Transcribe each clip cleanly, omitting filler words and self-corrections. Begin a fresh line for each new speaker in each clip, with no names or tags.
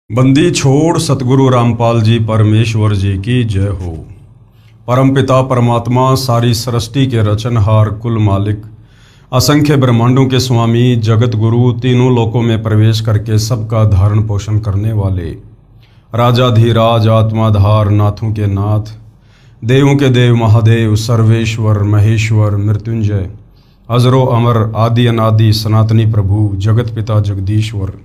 बंदी छोड़ सतगुरु रामपाल जी परमेश्वर जी की जय हो। परमपिता परमात्मा सारी सृष्टि के रचनहार कुल मालिक असंख्य ब्रह्मांडों के स्वामी जगत गुरु तीनों लोकों में प्रवेश करके सबका धारण पोषण करने वाले राजाधिराज आत्माधार नाथों के नाथ देवों के देव महादेव सर्वेश्वर महेश्वर मृत्युंजय अजरो अमर आदि अनादि सनातनी प्रभु जगत पिता जगदीश्वर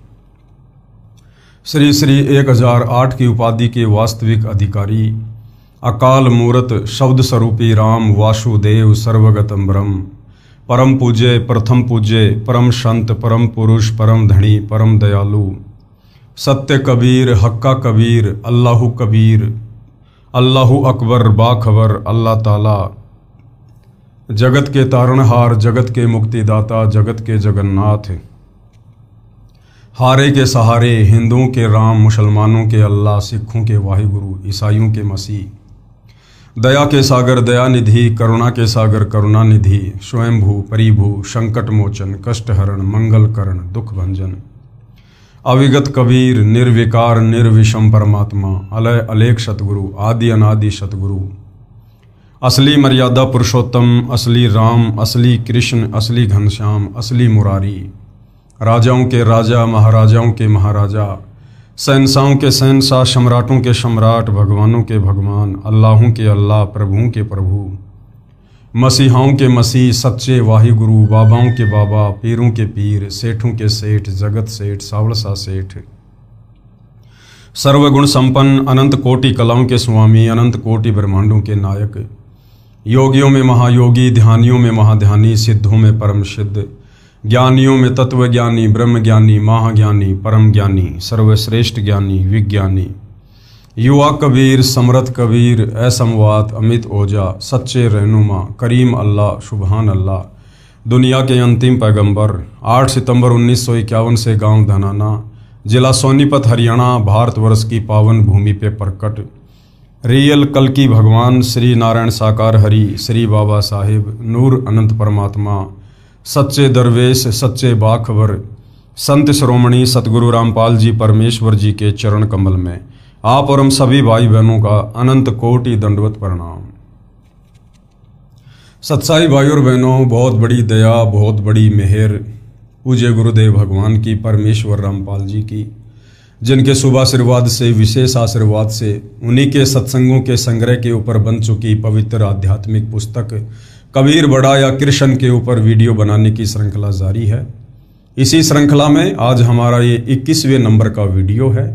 श्री श्री 1008 की उपाधि के वास्तविक अधिकारी अकाल मूरत शब्द स्वरूपी राम वासुदेव सर्वगतम ब्रह्म परम पूज्य प्रथम पूज्य परम संत परम पुरुष परम धनी परम दयालु सत्य कबीर हक्का कबीर अल्लाहु कबीर अल्लाहु अकबर बाखबर अल्लाह ताला जगत के तारणहार जगत के मुक्तिदाता जगत के जगन्नाथ हारे के सहारे हिंदुओं के राम मुसलमानों के अल्लाह सिखों के वाहिगुरु ईसाइयों के मसीह दया के सागर दयानिधि करुणा के सागर करुणानिधि स्वयंभू परिभू संकट मोचन कष्टहरण मंगल करण दुख भंजन अविगत कबीर निर्विकार निर्विषम परमात्मा अलय अलेख सतगुरु आदि अनादि सतगुरु असली मर्यादा पुरुषोत्तम असली राम असली कृष्ण असली घनश्याम असली मुरारी राजाओं के राजा महाराजाओं के महाराजा शहंशाहों के शहंशाह सम्राटों के सम्राट भगवानों के भगवान अल्लाहों के अल्लाह प्रभुओं के प्रभु मसीहाओं के मसीह सच्चे वाहिगुरु बाबाओं के बाबा पीरों के पीर सेठों के सेठ जगत सेठ सावलसा सेठ सर्वगुण संपन्न अनंत कोटि कलाओं के स्वामी अनंत कोटि ब्रह्मांडों के नायक योगियों में महायोगी ध्यानियों में महाध्यानी सिद्धों में परम सिद्ध ज्ञानियों में तत्वज्ञानी ब्रह्मज्ञानी महाज्ञानी परम ज्ञानी सर्वश्रेष्ठ ज्ञानी विज्ञानी युवा कबीर समरथ कबीर असमवात अमित ओजा सच्चे रहनुमा करीम अल्लाह सुबहान अल्लाह दुनिया के अंतिम पैगंबर 8 सितंबर 1951 से गांव धनाना जिला सोनीपत हरियाणा भारतवर्ष की पावन भूमि पे प्रकट रियल कल की भगवान श्री नारायण साकार हरि श्री बाबा साहिब नूर अनंत परमात्मा सच्चे दरवेश सच्चे बाखबर संत श्रोमणी सतगुरु रामपाल जी परमेश्वर जी के चरण कमल में आप और हम सभी भाई बहनों का अनंत कोटि दंडवत प्रणाम। सत्साई भाई और बहनों, बहुत बड़ी दया बहुत बड़ी मेहर पूज्य गुरुदेव भगवान की परमेश्वर रामपाल जी की, जिनके शुभ आशीर्वाद से विशेष आशीर्वाद से उन्हीं के सत्संगों के संग्रह के ऊपर बन चुकी पवित्र आध्यात्मिक पुस्तक कबीर बड़ा या कृष्ण के ऊपर वीडियो बनाने की श्रृंखला जारी है। इसी श्रृंखला में आज हमारा ये 21वें नंबर का वीडियो है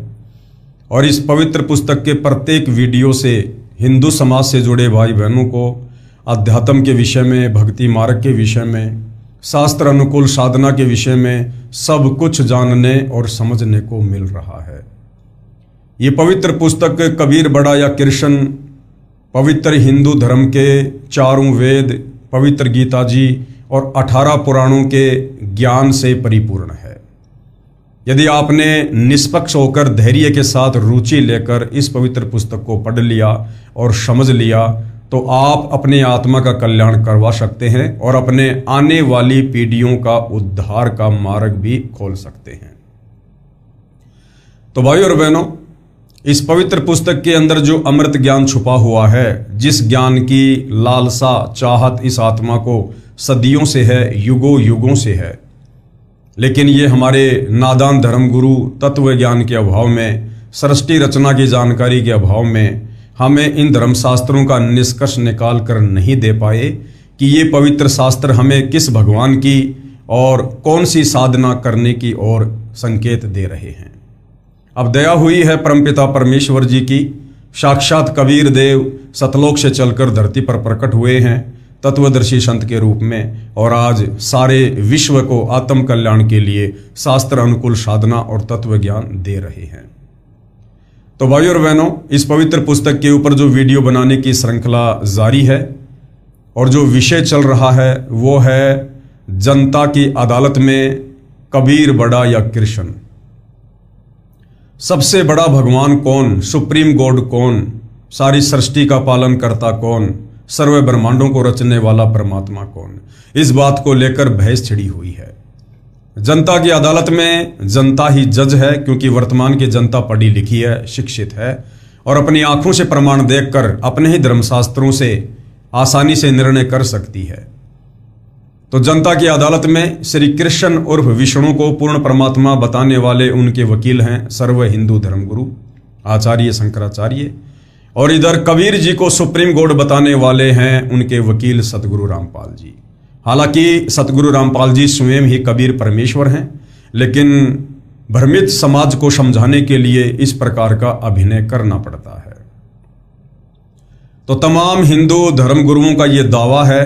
और इस पवित्र पुस्तक के प्रत्येक वीडियो से हिंदू समाज से जुड़े भाई बहनों को अध्यात्म के विषय में भक्ति मार्ग के विषय में शास्त्र अनुकूल साधना के विषय में सब कुछ जानने और समझने को मिल रहा है। ये पवित्र पुस्तक कबीर बड़ा या कृष्ण पवित्र हिंदू धर्म के चारों वेद पवित्र गीता जी और 18 पुराणों के ज्ञान से परिपूर्ण है। यदि आपने निष्पक्ष होकर धैर्य के साथ रुचि लेकर इस पवित्र पुस्तक को पढ़ लिया और समझ लिया तो आप अपने आत्मा का कल्याण करवा सकते हैं और अपने आने वाली पीढ़ियों का उद्धार का मार्ग भी खोल सकते हैं। तो भाई और बहनों, इस पवित्र पुस्तक के अंदर जो अमृत ज्ञान छुपा हुआ है, जिस ज्ञान की लालसा चाहत इस आत्मा को सदियों से है, युगों युगों से है, लेकिन ये हमारे नादान धर्मगुरु तत्व ज्ञान के अभाव में सृष्टि रचना की जानकारी के अभाव में हमें इन धर्मशास्त्रों का निष्कर्ष निकाल कर नहीं दे पाए कि ये पवित्र शास्त्र हमें किस भगवान की और कौन सी साधना करने की ओर संकेत दे रहे हैं। अब दया हुई है परमपिता परमेश्वर जी की, साक्षात कबीर देव सतलोक से चलकर धरती पर प्रकट हुए हैं तत्वदर्शी संत के रूप में और आज सारे विश्व को आत्म कल्याण के लिए शास्त्र अनुकूल साधना और तत्व ज्ञान दे रहे हैं। तो भाई और बहनों, इस पवित्र पुस्तक के ऊपर जो वीडियो बनाने की श्रृंखला जारी है और जो विषय चल रहा है वो है जनता की अदालत में कबीर बड़ा या कृष्ण। सबसे बड़ा भगवान कौन, सुप्रीम गॉड कौन, सारी सृष्टि का पालन करता कौन, सर्व ब्रह्मांडों को रचने वाला परमात्मा कौन, इस बात को लेकर बहस छिड़ी हुई है। जनता की अदालत में जनता ही जज है, क्योंकि वर्तमान की जनता पढ़ी लिखी है, शिक्षित है और अपनी आंखों से प्रमाण देखकर अपने ही धर्मशास्त्रों से आसानी से निर्णय कर सकती है। तो जनता की अदालत में श्री कृष्ण उर्फ विष्णु को पूर्ण परमात्मा बताने वाले उनके वकील हैं सर्व हिंदू धर्मगुरु आचार्य शंकराचार्य, और इधर कबीर जी को सुप्रीम कोर्ट बताने वाले हैं उनके वकील सतगुरु रामपाल जी। हालांकि सतगुरु रामपाल जी स्वयं ही कबीर परमेश्वर हैं, लेकिन भ्रमित समाज को समझाने के लिए इस प्रकार का अभिनय करना पड़ता है। तो तमाम हिंदू धर्मगुरुओं का ये दावा है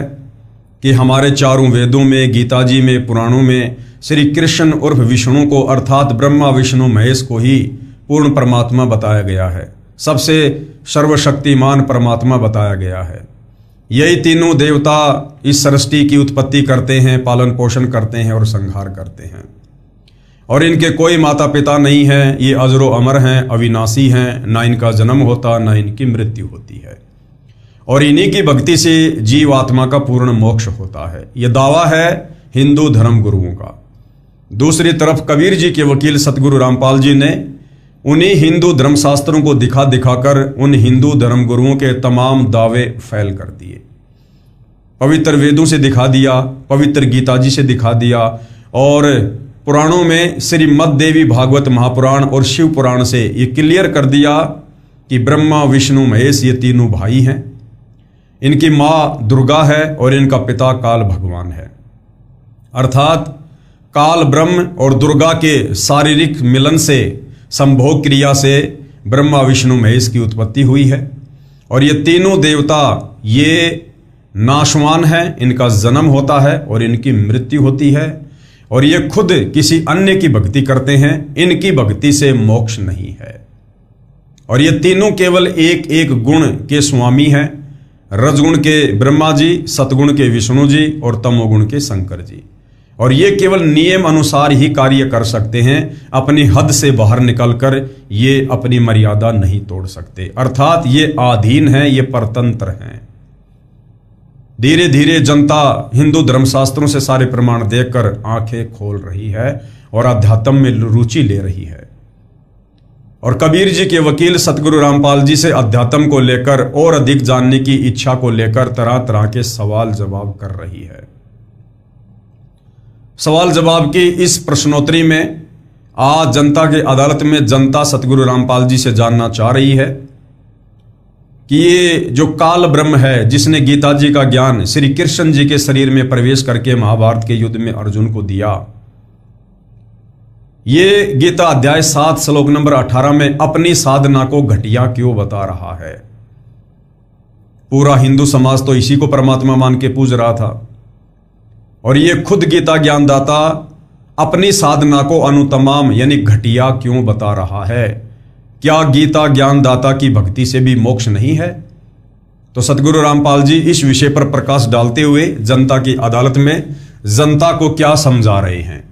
कि हमारे चारों वेदों में, गीता जी में, पुराणों में श्री कृष्ण उर्फ विष्णु को अर्थात ब्रह्मा विष्णु महेश को ही पूर्ण परमात्मा बताया गया है, सबसे सर्वशक्तिमान परमात्मा बताया गया है। यही तीनों देवता इस सृष्टि की उत्पत्ति करते हैं, पालन पोषण करते हैं और संहार करते हैं, और इनके कोई माता पिता नहीं है। ये अजरो अमर हैं, अविनाशी हैं, ना इनका जन्म होता ना इनकी मृत्यु होती है, और इन्हीं की भक्ति से जीव आत्मा का पूर्ण मोक्ष होता है। यह दावा है हिंदू धर्म गुरुओं का। दूसरी तरफ कबीर जी के वकील सतगुरु रामपाल जी ने उन्हीं हिंदू धर्मशास्त्रों को दिखा दिखाकर उन हिंदू धर्म गुरुओं के तमाम दावे फैल कर दिए। पवित्र वेदों से दिखा दिया, पवित्र गीता जी से दिखा दिया, और पुराणों में श्रीमद् देवी भागवत महापुराण और शिव पुराण से ये क्लियर कर दिया कि ब्रह्मा विष्णु महेश ये तीनों भाई हैं। इनकी माँ दुर्गा है और इनका पिता काल भगवान है, अर्थात काल ब्रह्म और दुर्गा के शारीरिक मिलन से, संभोग क्रिया से ब्रह्मा विष्णु महेश की उत्पत्ति हुई है। और ये तीनों देवता ये नाशवान हैं, इनका जन्म होता है और इनकी मृत्यु होती है, और ये खुद किसी अन्य की भक्ति करते हैं, इनकी भक्ति से मोक्ष नहीं है। और ये तीनों केवल एक एक गुण के स्वामी हैं, रजगुण के ब्रह्मा जी, सतगुण के विष्णु जी और तमोगुण के शंकर जी, और ये केवल नियम अनुसार ही कार्य कर सकते हैं, अपनी हद से बाहर निकलकर ये अपनी मर्यादा नहीं तोड़ सकते, अर्थात ये आधीन हैं, ये परतंत्र हैं। धीरे धीरे जनता हिंदू धर्मशास्त्रों से सारे प्रमाण देखकर आंखें खोल रही है और अध्यात्म में रुचि ले रही है, और कबीर जी के वकील सतगुरु रामपाल जी से अध्यात्म को लेकर और अधिक जानने की इच्छा को लेकर तरह तरह के सवाल जवाब कर रही है। सवाल जवाब की इस प्रश्नोत्तरी में आज जनता के अदालत में जनता सतगुरु रामपाल जी से जानना चाह रही है कि ये जो काल ब्रह्म है, जिसने गीता जी का ज्ञान श्री कृष्ण जी के शरीर में प्रवेश करके महाभारत के युद्ध में अर्जुन को दिया, ये गीता अध्याय 7 श्लोक नंबर 18 में अपनी साधना को घटिया क्यों बता रहा है। पूरा हिंदू समाज तो इसी को परमात्मा मान के पूज रहा था, और ये खुद गीता ज्ञानदाता अपनी साधना को अनुतमाम यानी घटिया क्यों बता रहा है। क्या गीता ज्ञानदाता की भक्ति से भी मोक्ष नहीं है? तो सतगुरु रामपाल जी इस विषय पर प्रकाश डालते हुए जनता की अदालत में जनता को क्या समझा रहे हैं।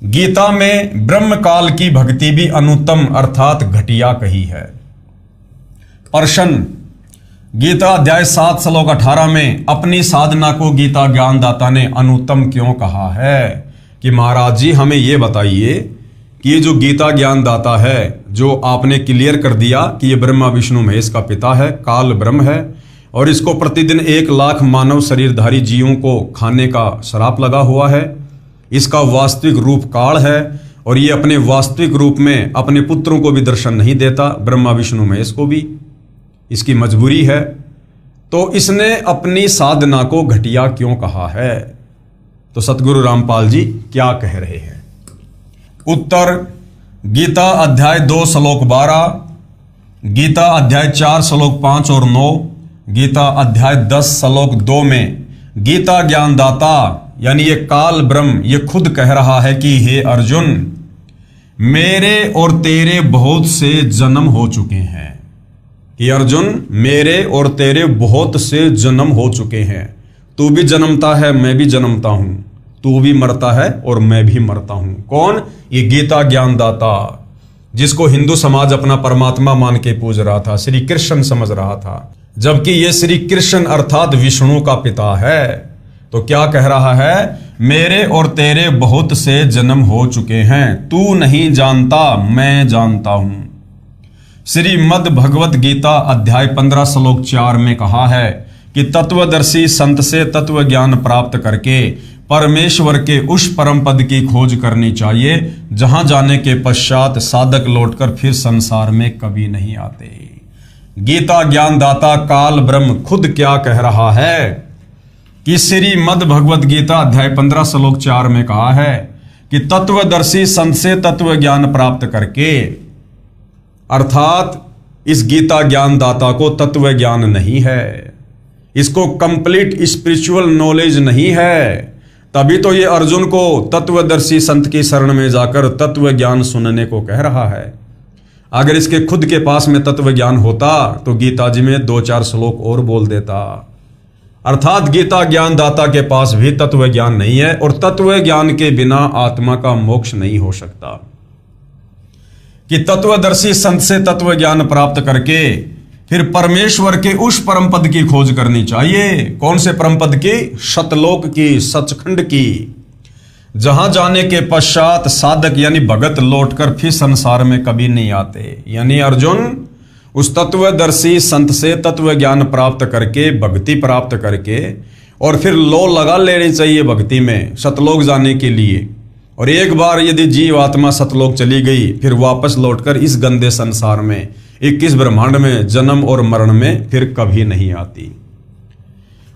गीता में ब्रह्म काल की भक्ति भी अनुत्तम अर्थात घटिया कही है। प्रश्न, गीता अध्याय 7 श्लोक 18 में अपनी साधना को गीता ज्ञानदाता ने अनुत्तम क्यों कहा है? कि महाराज जी हमें यह बताइए कि ये जो गीता ज्ञानदाता है, जो आपने क्लियर कर दिया कि ये ब्रह्मा विष्णु महेश का पिता है, काल ब्रह्म है, और इसको प्रतिदिन 1 लाख मानव शरीरधारी जीवों को खाने का श्राप लगा हुआ है, इसका वास्तविक रूप काल है, और ये अपने वास्तविक रूप में अपने पुत्रों को भी दर्शन नहीं देता, ब्रह्मा विष्णु महेश को भी, इसकी मजबूरी है। तो इसने अपनी साधना को घटिया क्यों कहा है? तो सतगुरु रामपाल जी क्या कह रहे हैं? उत्तर, गीता अध्याय 2 श्लोक 12, गीता अध्याय 4 श्लोक 5 और 9, गीता अध्याय 10 श्लोक 2 में गीता ज्ञानदाता यानी ये काल ब्रह्म ये खुद कह रहा है कि हे अर्जुन, मेरे और तेरे बहुत से जन्म हो चुके हैं। कि अर्जुन, मेरे और तेरे बहुत से जन्म हो चुके हैं। तू भी जन्मता है, मैं भी जन्मता हूं, तू भी मरता है और मैं भी मरता हूं। कौन? ये गीता ज्ञानदाता, जिसको हिंदू समाज अपना परमात्मा मान के पूज रहा था, श्री कृष्ण समझ रहा था, जबकि ये श्री कृष्ण अर्थात विष्णु का पिता है। तो क्या कह रहा है? मेरे और तेरे बहुत से जन्म हो चुके हैं, तू नहीं जानता मैं जानता हूं। श्रीमद् भगवत गीता अध्याय 15 श्लोक 4 में कहा है कि तत्वदर्शी संत से तत्व ज्ञान प्राप्त करके परमेश्वर के उस परम पद की खोज करनी चाहिए जहां जाने के पश्चात साधक लौटकर फिर संसार में कभी नहीं आते। गीता ज्ञानदाता काल ब्रह्म खुद क्या कह रहा है कि श्रीमद् भगवत गीता अध्याय 15 श्लोक 4 में कहा है कि तत्वदर्शी संत से तत्व ज्ञान प्राप्त करके, अर्थात इस गीता ज्ञानदाता को तत्व ज्ञान नहीं है, इसको कंप्लीट स्पिरिचुअल नॉलेज नहीं है, तभी तो ये अर्जुन को तत्वदर्शी संत की शरण में जाकर तत्व ज्ञान सुनने को कह रहा है। अगर इसके खुद के पास में तत्व ज्ञान होता तो गीता जी में 2-4 श्लोक और बोल देता। अर्थात गीता ज्ञानदाता के पास भी तत्व ज्ञान नहीं है और तत्व ज्ञान के बिना आत्मा का मोक्ष नहीं हो सकता। कि तत्वदर्शी संत से तत्व ज्ञान प्राप्त करके फिर परमेश्वर के उस परम पद की खोज करनी चाहिए। कौन से परम पद की? सतलोक की, सचखंड की, जहां जाने के पश्चात साधक यानी भगत लौटकर फिर संसार में कभी नहीं आते। यानी अर्जुन उस तत्वदर्शी संत से तत्व ज्ञान प्राप्त करके, भक्ति प्राप्त करके, और फिर लो लगा लेनी चाहिए भक्ति में सतलोक जाने के लिए। और एक बार यदि जीव आत्मा सतलोक चली गई फिर वापस लौटकर इस गंदे संसार में 21 ब्रह्मांड में जन्म और मरण में फिर कभी नहीं आती।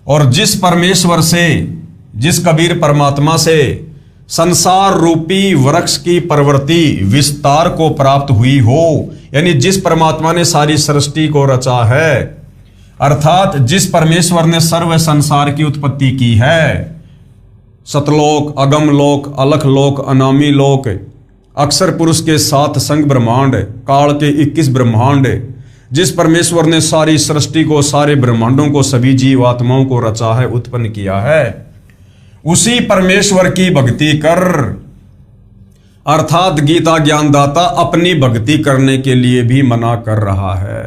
और जिस परमेश्वर से, जिस कबीर परमात्मा से संसार रूपी वृक्ष की प्रवृत्ति विस्तार को प्राप्त हुई हो, यानी जिस परमात्मा ने सारी सृष्टि को रचा है, अर्थात जिस परमेश्वर ने सर्व संसार की उत्पत्ति की है, सतलोक, अगम लोक, अलख लोक, अनामी लोक, अक्षर पुरुष के 7 संग ब्रह्मांड, काल के 21 ब्रह्मांड, जिस परमेश्वर ने सारी सृष्टि को, सारे ब्रह्मांडों को, सभी जीव आत्माओं को रचा है, उत्पन्न किया है, उसी परमेश्वर की भक्ति कर। अर्थात गीता ज्ञानदाता अपनी भक्ति करने के लिए भी मना कर रहा है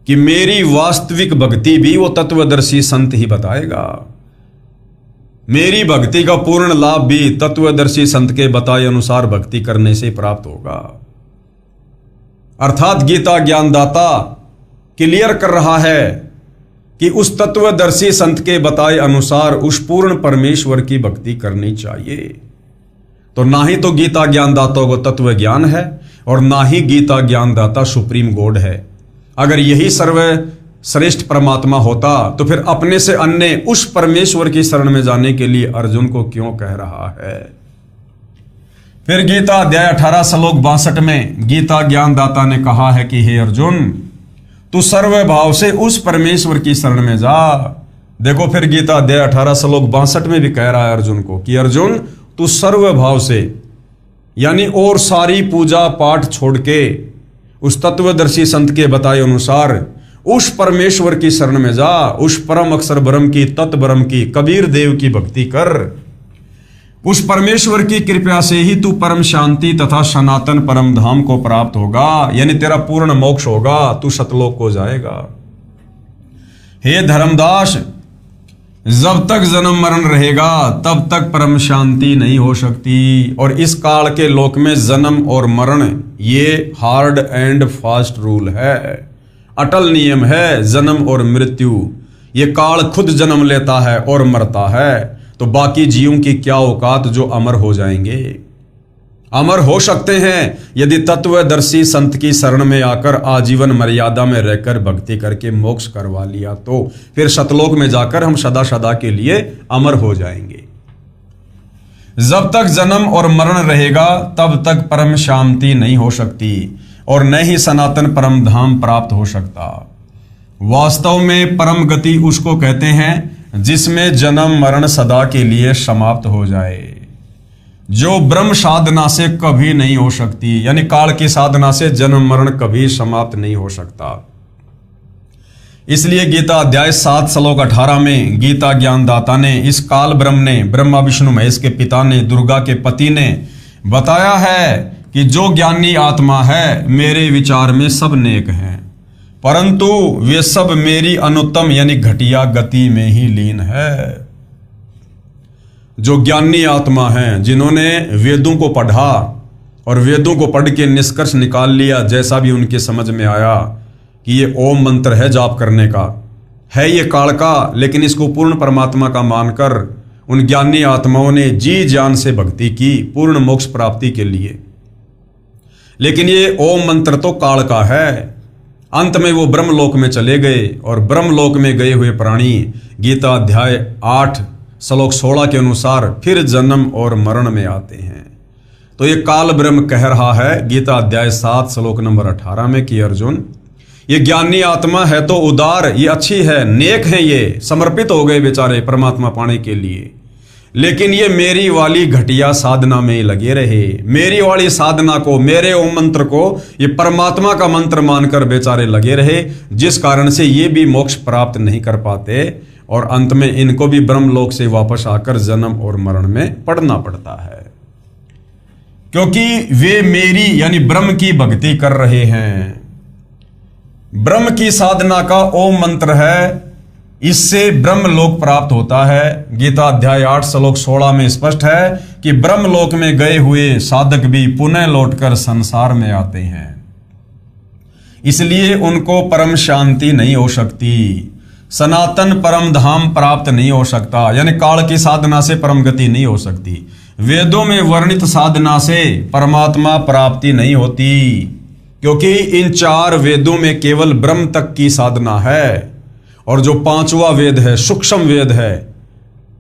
कि मेरी वास्तविक भक्ति भी वो तत्वदर्शी संत ही बताएगा। मेरी भक्ति का पूर्ण लाभ भी तत्वदर्शी संत के बताए अनुसार भक्ति करने से प्राप्त होगा। अर्थात गीता ज्ञानदाता क्लियर कर रहा है कि उस तत्वदर्शी संत के बताए अनुसार उस पूर्ण परमेश्वर की भक्ति करनी चाहिए। तो ना ही तो गीता ज्ञानदाता को तत्व ज्ञान है और ना ही गीता ज्ञानदाता सुप्रीम गॉड है। अगर यही सर्व श्रेष्ठ परमात्मा होता तो फिर अपने से अन्य उस परमेश्वर की शरण में जाने के लिए अर्जुन को क्यों कह रहा है। फिर गीता अध्याय 18 श्लोक 62 में गीता ज्ञानदाता ने कहा है कि हे अर्जुन, तू सर्व भाव से उस परमेश्वर की शरण में जा। देखो फिर गीता अध्याय 18 श्लोक 62 में भी कह रहा है अर्जुन को कि अर्जुन तू सर्व भाव से, यानी और सारी पूजा पाठ छोड़ के उस तत्वदर्शी संत के बताए अनुसार उस परमेश्वर की शरण में जा, उस परम अक्षर ब्रह्म की, तत् ब्रह्म की, कबीर देव की भक्ति कर। उस परमेश्वर की कृपा से ही तू परम शांति तथा सनातन परम धाम को प्राप्त होगा, यानी तेरा पूर्ण मोक्ष होगा, तू सतलोक को जाएगा। हे धर्मदास, जब तक जन्म मरण रहेगा तब तक परम शांति नहीं हो सकती। और इस काल के लोक में जन्म और मरण ये हार्ड एंड फास्ट रूल है, अटल नियम है। जन्म और मृत्यु, ये काल खुद जन्म लेता है और मरता है, तो बाकी जीवों की क्या औकात जो अमर हो जाएंगे। अमर हो सकते हैं यदि तत्वदर्शी संत की शरण में आकर आजीवन मर्यादा में रहकर भक्ति करके मोक्ष करवा लिया, तो फिर सतलोक में जाकर हम सदा सदा के लिए अमर हो जाएंगे। जब तक जन्म और मरण रहेगा तब तक परम शांति नहीं हो सकती और न ही सनातन परम धाम प्राप्त हो सकता। वास्तव में परम गति उसको कहते हैं जिसमें जन्म मरण सदा के लिए समाप्त हो जाए, जो ब्रह्म साधना से कभी नहीं हो सकती, यानी काल की साधना से जन्म मरण कभी समाप्त नहीं हो सकता। इसलिए गीता अध्याय 7 श्लोक 18 में गीता ज्ञानदाता ने, इस काल ब्रह्म ने, ब्रह्मा विष्णु महेश के पिता ने, दुर्गा के पति ने बताया है कि जो ज्ञानी आत्मा है मेरे विचार में सब नेक हैं, परंतु वे सब मेरी अनुत्तम यानी घटिया गति में ही लीन है। जो ज्ञानी आत्मा हैं, जिन्होंने वेदों को पढ़ा और वेदों को पढ़ के निष्कर्ष निकाल लिया, जैसा भी उनके समझ में आया कि ये ओम मंत्र है जाप करने का, है ये काल का, लेकिन इसको पूर्ण परमात्मा का मानकर उन ज्ञानी आत्माओं ने जी जान से भक्ति की पूर्ण मोक्ष प्राप्ति के लिए। लेकिन ये ओम मंत्र तो काल का है। अंत में वो ब्रह्मलोक में चले गए और ब्रह्मलोक में गए हुए प्राणी गीता अध्याय 8 श्लोक 16 के अनुसार फिर जन्म और मरण में आते हैं। तो ये काल ब्रह्म कह रहा है गीता अध्याय 7 श्लोक नंबर 18 में कि अर्जुन, ये ज्ञानी आत्मा है तो उदार, ये अच्छी है, नेक है, ये समर्पित हो गए बेचारे परमात्मा पाने के लिए, लेकिन ये मेरी वाली घटिया साधना में लगे रहे। मेरी वाली साधना को, मेरे ओम मंत्र को ये परमात्मा का मंत्र मानकर बेचारे लगे रहे, जिस कारण से ये भी मोक्ष प्राप्त नहीं कर पाते और अंत में इनको भी ब्रह्मलोक से वापस आकर जन्म और मरण में पड़ना पड़ता है, क्योंकि वे मेरी यानी ब्रह्म की भक्ति कर रहे हैं। ब्रह्म की साधना का ओम मंत्र है, इससे ब्रह्मलोक प्राप्त होता है। गीता अध्याय 8 श्लोक 16 में स्पष्ट है कि ब्रह्मलोक में गए हुए साधक भी पुनः लौटकर संसार में आते हैं, इसलिए उनको परम शांति नहीं हो सकती, सनातन परम धाम प्राप्त नहीं हो सकता, यानी काल की साधना से परम गति नहीं हो सकती। वेदों में वर्णित साधना से परमात्मा प्राप्ति नहीं होती, क्योंकि इन 4 वेदों में केवल ब्रह्म तक की साधना है, और जो 5वां वेद है, सूक्ष्म वेद है,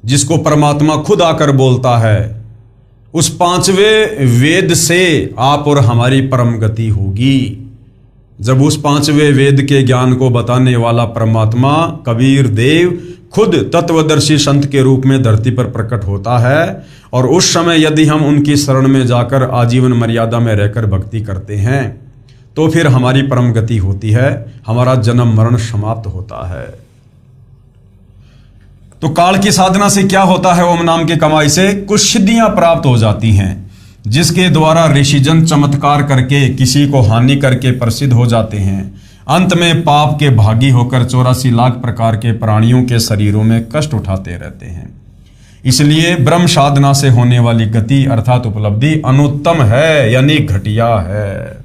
जिसको परमात्मा खुद आकर बोलता है, उस 5वें वेद से आप और हमारी परम गति होगी। जब उस 5वें वेद के ज्ञान को बताने वाला परमात्मा कबीर देव खुद तत्वदर्शी संत के रूप में धरती पर प्रकट होता है, और उस समय यदि हम उनकी शरण में जाकर आजीवन मर्यादा में रहकर भक्ति करते हैं तो फिर हमारी परम गति होती है, हमारा जन्म मरण समाप्त होता है। तो काल की साधना से क्या होता है? ओम नाम की कमाई से कुछ सिद्धियां प्राप्त हो जाती हैं, जिसके द्वारा ऋषिजन चमत्कार करके किसी को हानि करके प्रसिद्ध हो जाते हैं। अंत में पाप के भागी होकर 84 लाख प्रकार के प्राणियों के शरीरों में कष्ट उठाते रहते हैं। इसलिए ब्रह्म साधना से होने वाली गति अर्थात उपलब्धि अनुत्तम है, यानी घटिया है।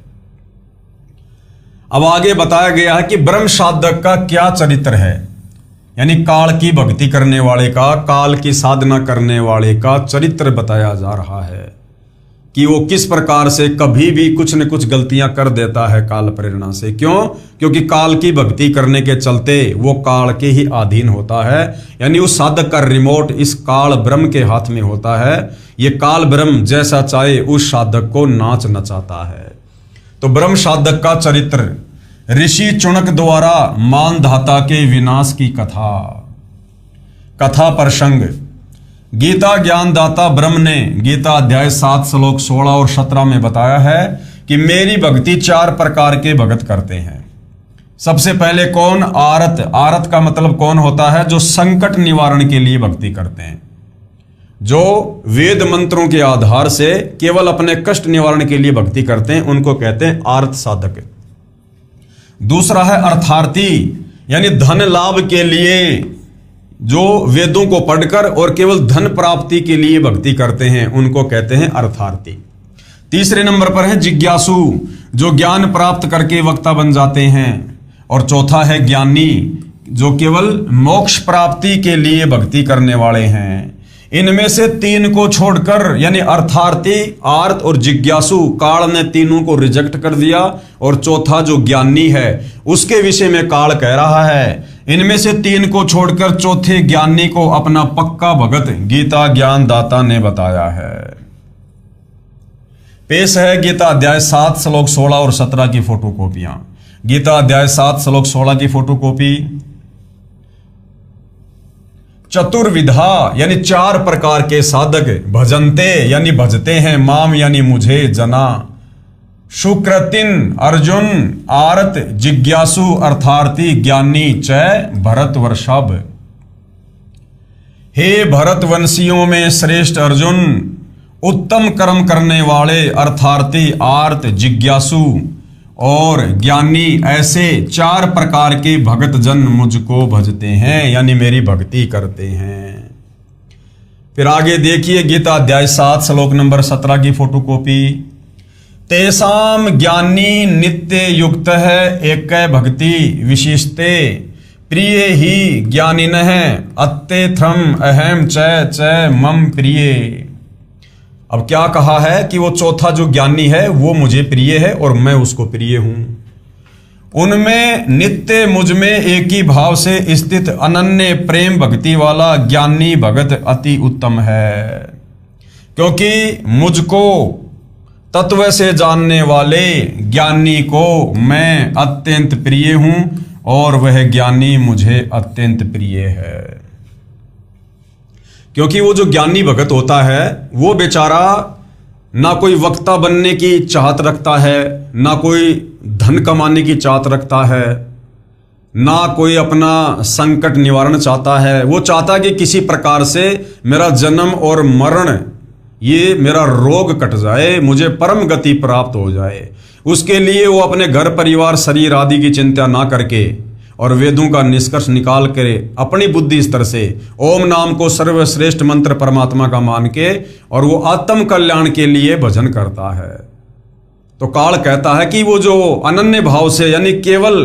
अब आगे बताया गया है कि ब्रह्म साधक का क्या चरित्र है, यानी काल की भक्ति करने वाले का, काल की साधना करने वाले का चरित्र बताया जा रहा है कि वो किस प्रकार से कभी भी कुछ न कुछ गलतियां कर देता है काल प्रेरणा से। क्यों? क्योंकि काल की भक्ति करने के चलते वो काल के ही अधीन होता है, यानी उस साधक का रिमोट इस काल ब्रह्म के हाथ में होता है। ये काल ब्रह्म जैसा चाहे उस साधक को नाच नचाता है। तो ब्रह्म साधक का चरित्र, ऋषि चुनक द्वारा मानधाता के विनाश की कथा प्रसंग। गीता ज्ञानदाता ब्रह्म ने गीता अध्याय 7 श्लोक 16 और 17 में बताया है कि मेरी भक्ति 4 प्रकार के भगत करते हैं। सबसे पहले कौन? आरत। आरत का मतलब कौन होता है? जो संकट निवारण के लिए भक्ति करते हैं, जो वेद मंत्रों के आधार से केवल अपने कष्ट निवारण के लिए भक्ति करते हैं, उनको कहते हैं आर्त साधक। दूसरा है अर्थार्थी, यानी धन लाभ के लिए जो वेदों को पढ़कर और केवल धन प्राप्ति के लिए भक्ति करते हैं, उनको कहते हैं अर्थार्थी। तीसरे नंबर पर है जिज्ञासु, जो ज्ञान प्राप्त करके वक्ता बन जाते हैं। और चौथा है ज्ञानी, जो केवल मोक्ष प्राप्ति के लिए भक्ति करने वाले हैं। इनमें से 3 को छोड़कर, यानी अर्थार्थी, आर्त और जिज्ञासु, काल ने तीनों को रिजेक्ट कर दिया। और चौथा जो ज्ञानी है उसके विषय में काल कह रहा है, इनमें से 3 को छोड़कर चौथे ज्ञानी को अपना पक्का भगत गीता ज्ञानदाता ने बताया है। पेश है गीता अध्याय 7 श्लोक 16 और 17 की फोटोकॉपियां। गीता अध्याय 7 श्लोक 16 की फोटोकॉपी। चतुर्विधा, यानी 4 प्रकार के साधक, भजनते यानी भजते हैं, माम यानी मुझे, जना, सुकृतिन अर्जुन, आरत जिज्ञासु, अर्थार्थी ज्ञानी, चय भरत वर्षभ। हे भरत वंशियों में श्रेष्ठ अर्जुन, उत्तम कर्म करने वाले अर्थार्थी, आर्त, जिज्ञासु और ज्ञानी, ऐसे 4 प्रकार के भगत जन मुझको भजते हैं, यानी मेरी भक्ति करते हैं। फिर आगे देखिए गीता अध्याय 7 श्लोक नंबर 17 की फोटोकॉपी। तेसाम ज्ञानी नित्य युक्त है एक भक्ति विशिष्टे प्रिय ही ज्ञानिनः अत्ते थ्रम अहम च मम प्रिय। अब क्या कहा है कि वो चौथा जो ज्ञानी है वो मुझे प्रिय है और मैं उसको प्रिय हूं। उनमें नित्य मुझ में एक ही भाव से स्थित अनन्य प्रेम भक्ति वाला ज्ञानी भगत अति उत्तम है, क्योंकि मुझको तत्व से जानने वाले ज्ञानी को मैं अत्यंत प्रिय हूं और वह ज्ञानी मुझे अत्यंत प्रिय है। क्योंकि वो जो ज्ञानी भगत होता है वो बेचारा ना कोई वक्ता बनने की चाहत रखता है, ना कोई धन कमाने की चाहत रखता है, ना कोई अपना संकट निवारण चाहता है। वो चाहता है कि किसी प्रकार से मेरा जन्म और मरण, ये मेरा रोग कट जाए, मुझे परम गति प्राप्त हो जाए। उसके लिए वो अपने घर परिवार शरीर आदि की चिंता ना करके और वेदों का निष्कर्ष निकाल कर अपनी बुद्धि स्तर से ओम नाम को सर्वश्रेष्ठ मंत्र परमात्मा का मान के और वो आत्म कल्याण के लिए भजन करता है। तो काल कहता है कि वो जो अनन्य भाव से यानी केवल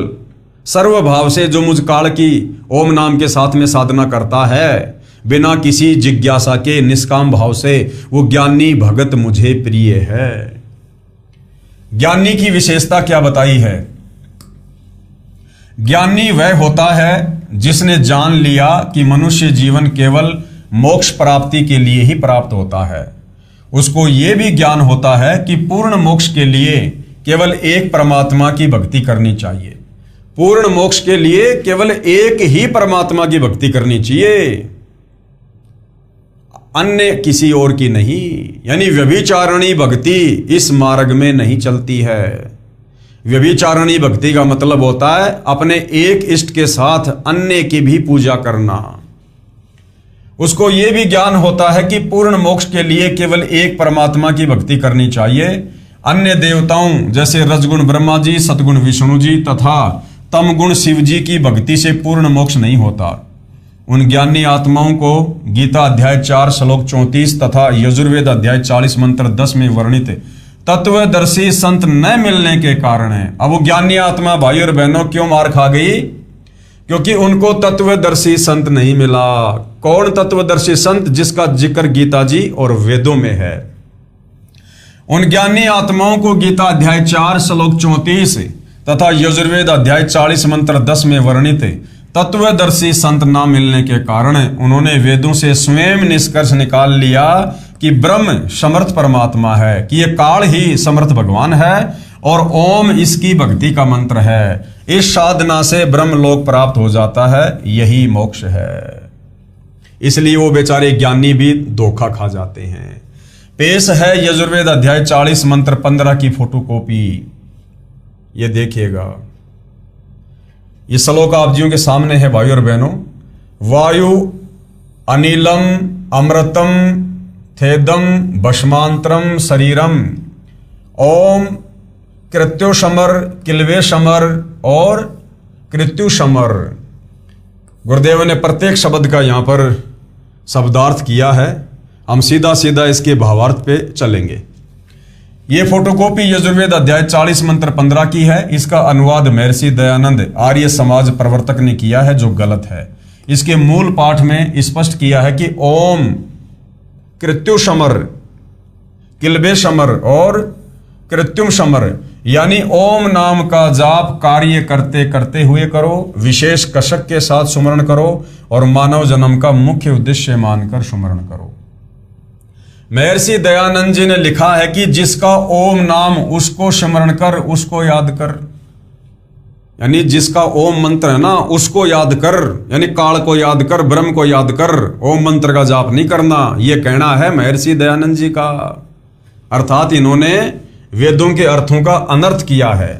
सर्व भाव से जो मुझ काल की ओम नाम के साथ में साधना करता है बिना किसी जिज्ञासा के निष्काम भाव से, वो ज्ञानी भगत मुझे प्रिय है। ज्ञानी की विशेषता क्या बताई है? ज्ञानी वह होता है जिसने जान लिया कि मनुष्य जीवन केवल मोक्ष प्राप्ति के लिए ही प्राप्त होता है। उसको यह भी ज्ञान होता है कि पूर्ण मोक्ष के लिए केवल एक परमात्मा की भक्ति करनी चाहिए। पूर्ण मोक्ष के लिए केवल एक ही परमात्मा की भक्ति करनी चाहिए, अन्य किसी और की नहीं। यानी व्यभिचारणी भक्ति इस मार्ग में नहीं चलती है। व्यभिचारणी भक्ति का मतलब होता है अपने एक इष्ट के साथ अन्य की भी पूजा करना। उसको यह भी ज्ञान होता है कि पूर्ण मोक्ष के लिए केवल एक परमात्मा की भक्ति करनी चाहिए। अन्य देवताओं जैसे रजगुण ब्रह्मा जी, सतगुण विष्णु जी तथा तमगुण शिव जी की भक्ति से पूर्ण मोक्ष नहीं होता। उन ज्ञानी आत्माओं को गीता अध्याय 4 श्लोक 34 तथा यजुर्वेद अध्याय 40 मंत्र 10 में वर्णित तत्वदर्शी संत न मिलने के कारण है। अब वो ज्ञानी आत्मा भाई और बहनों क्यों मार खा गई? क्योंकि उनको तत्वदर्शी संत नहीं मिला। कौन तत्वदर्शी संत? जिसका जिक्र गीता जी और वेदों में है। उन ज्ञानी आत्माओं को गीता अध्याय 4 श्लोक 34 तथा यजुर्वेद अध्याय 40 मंत्र 10 में वर्णित तत्वदर्शी संत ना मिलने के कारण उन्होंने वेदों से स्वयं निष्कर्ष निकाल लिया कि ब्रह्म समर्थ परमात्मा है, कि यह काल ही समर्थ भगवान है और ओम इसकी भक्ति का मंत्र है। इस साधना से ब्रह्म लोक प्राप्त हो जाता है, यही मोक्ष है। इसलिए वो बेचारे ज्ञानी भी धोखा खा जाते हैं। पेश है यजुर्वेद अध्याय 40 मंत्र 15 की फोटोकॉपी। ये देखिएगा, ये श्लोक आप जियों के सामने है भाई और बहनों। वायु अनिलम अमृतम थेदम भस्मांतरम शरीरम ओम कृत्युषमर किल्वेशमर और कृत्युषमर। गुरुदेव ने प्रत्येक शब्द का यहां पर शब्दार्थ किया है। हम सीधा सीधा इसके भावार्थ पे चलेंगे। ये फोटोकॉपी यजुर्वेद अध्याय 40 मंत्र 15 की है। इसका अनुवाद महर्षि दयानंद आर्य समाज प्रवर्तक ने किया है, जो गलत है। इसके मूल पाठ में स्पष्ट किया है कि ओम कृत्युषमर किल्वेशमर और कृत्युम समर, यानी ओम नाम का जाप कार्य करते करते हुए करो, विशेष कसक के साथ सुमरण करो और मानव जन्म का मुख्य उद्देश्य मानकर सुमरण करो। महर्षि दयानंद जी ने लिखा है कि जिसका ओम नाम उसको स्मरण कर, उसको याद कर, यानी जिसका ओम मंत्र है ना उसको याद कर, यानी काल को याद कर, ब्रह्म को याद कर, ओम मंत्र का जाप नहीं करना। यह कहना है महर्षि दयानंद जी का। अर्थात इन्होंने वेदों के अर्थों का अनर्थ किया है।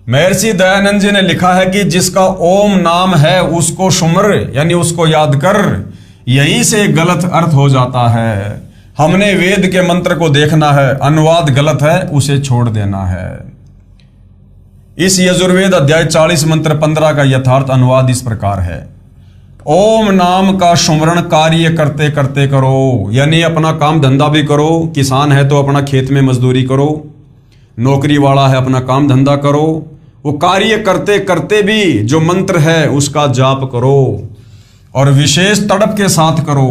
महर्षि दयानंद जी ने लिखा है कि जिसका ओम नाम है उसको सुमर, यानी उसको याद कर। यहीं से गलत अर्थ हो जाता है। हमने वेद के मंत्र को देखना है, अनुवाद गलत है उसे छोड़ देना है। इस यजुर्वेद अध्याय 40 मंत्र 15 का यथार्थ अनुवाद इस प्रकार है। ओम नाम का सुमरण कार्य करते करते करो, यानी अपना काम धंधा भी करो। किसान है तो अपना खेत में मजदूरी करो, नौकरी वाला है अपना काम धंधा करो। वो कार्य करते करते भी जो मंत्र है उसका जाप करो और विशेष तड़प के साथ करो।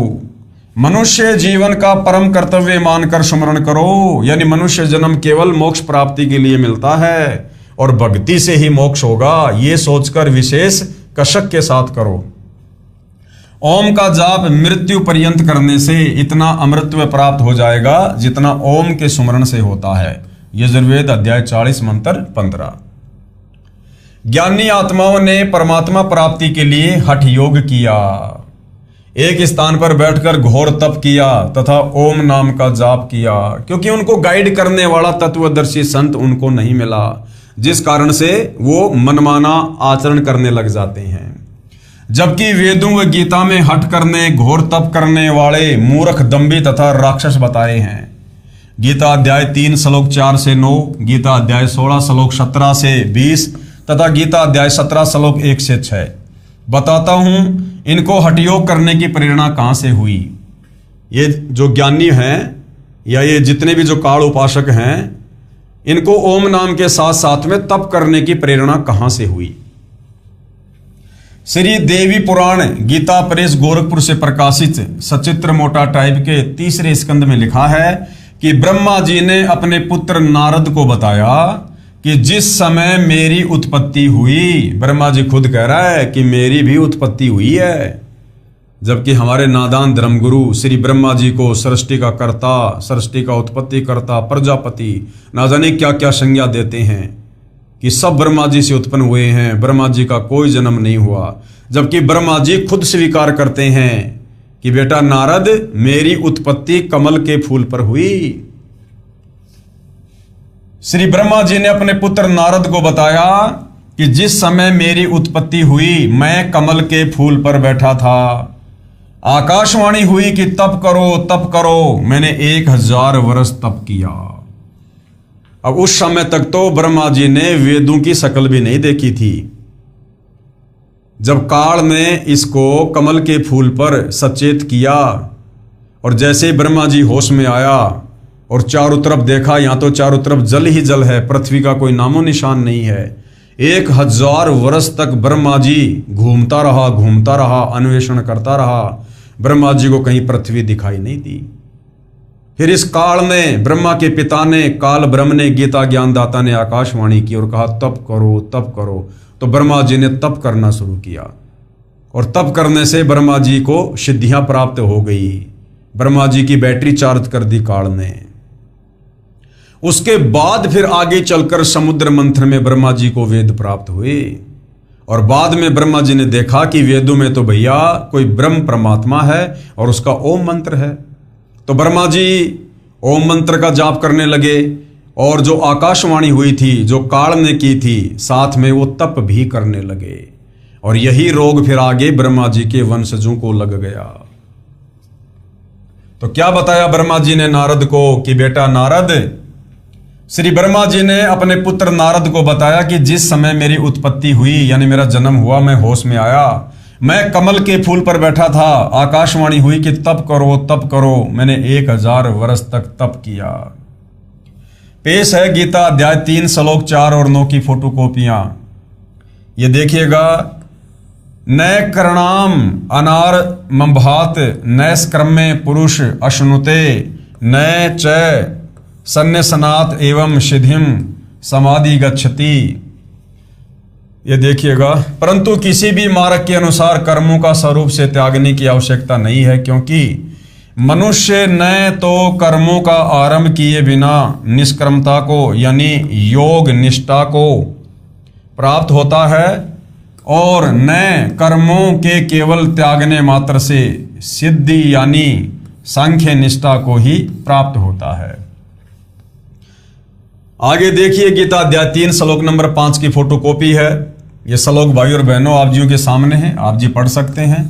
मनुष्य जीवन का परम कर्तव्य मानकर सुमरण करो, यानी मनुष्य जन्म केवल मोक्ष प्राप्ति के लिए मिलता है और भक्ति से ही मोक्ष होगा, ये सोचकर विशेष कशक के साथ करो। ओम का जाप मृत्यु पर्यंत करने से इतना अमृतत्व प्राप्त हो जाएगा जितना ओम के सुमरण से होता है। यजुर्वेद अध्याय 40 मंत्र 15। ज्ञानी आत्माओं ने परमात्मा प्राप्ति के लिए हठ योग किया, एक स्थान पर बैठकर घोर तप किया तथा ओम नाम का जाप किया, क्योंकि उनको गाइड करने वाला तत्वदर्शी संत उनको नहीं मिला, जिस कारण से वो मनमाना आचरण करने लग जाते हैं। जबकि वेदों व गीता में हठ करने, घोर तप करने वाले मूर्ख, दंभी तथा राक्षस बताए हैं। गीता अध्याय 3 श्लोक 4 से 9, गीता अध्याय 16 श्लोक 17 से 20 तथा गीता अध्याय 17 श्लोक 1 से 6। बताता हूं इनको हठयोग करने की प्रेरणा कहां से हुई। ये जो ज्ञानी हैं या ये जितने भी जो काल उपासक हैं, इनको ओम नाम के साथ साथ में तप करने की प्रेरणा कहां से हुई। श्री देवी पुराण गीता प्रेस गोरखपुर से प्रकाशित सचित्र मोटा टाइप के 3रे स्कंद में लिखा है कि ब्रह्मा जी ने अपने पुत्र नारद को बताया कि जिस समय मेरी उत्पत्ति हुई, ब्रह्मा जी खुद कह रहा है कि मेरी भी उत्पत्ति हुई है, जबकि हमारे नादान धर्मगुरु श्री ब्रह्मा जी को सृष्टि का कर्ता, सृष्टि का उत्पत्ति कर्ता, प्रजापति ना जाने क्या क्या संज्ञा देते हैं कि सब ब्रह्मा जी से उत्पन्न हुए हैं, ब्रह्मा जी का कोई जन्म नहीं हुआ। जबकि ब्रह्मा जी खुद स्वीकार करते हैं कि बेटा नारद, मेरी उत्पत्ति कमल के फूल पर हुई। श्री ब्रह्मा जी ने अपने पुत्र नारद को बताया कि जिस समय मेरी उत्पत्ति हुई मैं कमल के फूल पर बैठा था। आकाशवाणी हुई कि तप करो तप करो, मैंने 1000 वर्ष तप किया। अब उस समय तक तो ब्रह्मा जी ने वेदों की शक्ल भी नहीं देखी थी। जब काल ने इसको कमल के फूल पर सचेत किया और जैसे ही ब्रह्मा जी होश में आया और चारों तरफ देखा, यहां तो चारों तरफ जल ही जल है, पृथ्वी का कोई नामो निशान नहीं है। 1000 वर्ष तक ब्रह्मा जी घूमता रहा, अन्वेषण करता रहा, ब्रह्मा जी को कहीं पृथ्वी दिखाई नहीं दी। फिर इस काल ने, ब्रह्मा के पिता ने, काल ब्रह्म ने, गीता ज्ञानदाता ने आकाशवाणी की और कहा तप करो तप करो। तो ब्रह्मा जी ने तप करना शुरू किया और तप करने से ब्रह्मा जी को सिद्धियां प्राप्त हो गई। ब्रह्मा जी की बैटरी चार्ज कर दी काल ने। उसके बाद फिर आगे चलकर समुद्र मंथन में ब्रह्मा जी को वेद प्राप्त हुए और बाद में ब्रह्मा जी ने देखा कि वेदों में तो भैया कोई ब्रह्म परमात्मा है और उसका ओम मंत्र है। तो ब्रह्मा जी ओम मंत्र का जाप करने लगे और जो आकाशवाणी हुई थी, जो काल ने की थी, साथ में वो तप भी करने लगे और यही रोग फिर आगे ब्रह्मा जी के वंशजों को लग गया। तो क्या बताया ब्रह्मा जी ने नारद को कि बेटा नारद, श्री ब्रह्मा जी ने अपने पुत्र नारद को बताया कि जिस समय मेरी उत्पत्ति हुई, यानी मेरा जन्म हुआ, मैं होश में आया, मैं कमल के फूल पर बैठा था, आकाशवाणी हुई कि तप करो, मैंने 1000 वर्ष तक तप किया। पेश है गीता अध्याय 3 श्लोक 4 और 9 की फोटोकॉपियां। ये देखिएगा। न करणाम अनार मंभात नैष्क्रम्य पुरुष अश्नुते न च सन्न्यसनात एवं सिद्धिम समाधि गच्छति। ये देखिएगा, परंतु किसी भी मार्ग के अनुसार कर्मों का स्वरूप से त्यागने की आवश्यकता नहीं है, क्योंकि मनुष्य न तो कर्मों का आरंभ किए बिना निष्कर्मता को यानी योग निष्ठा को प्राप्त होता है और न कर्मों के केवल त्यागने मात्र से सिद्धि यानी सांख्य निष्ठा को ही प्राप्त होता है। आगे देखिए, गीता अध्याय 3 श्लोक नंबर 5 की फोटोकॉपी है। ये श्लोक भाई और बहनों आप जियों के सामने है, आप जी पढ़ सकते हैं।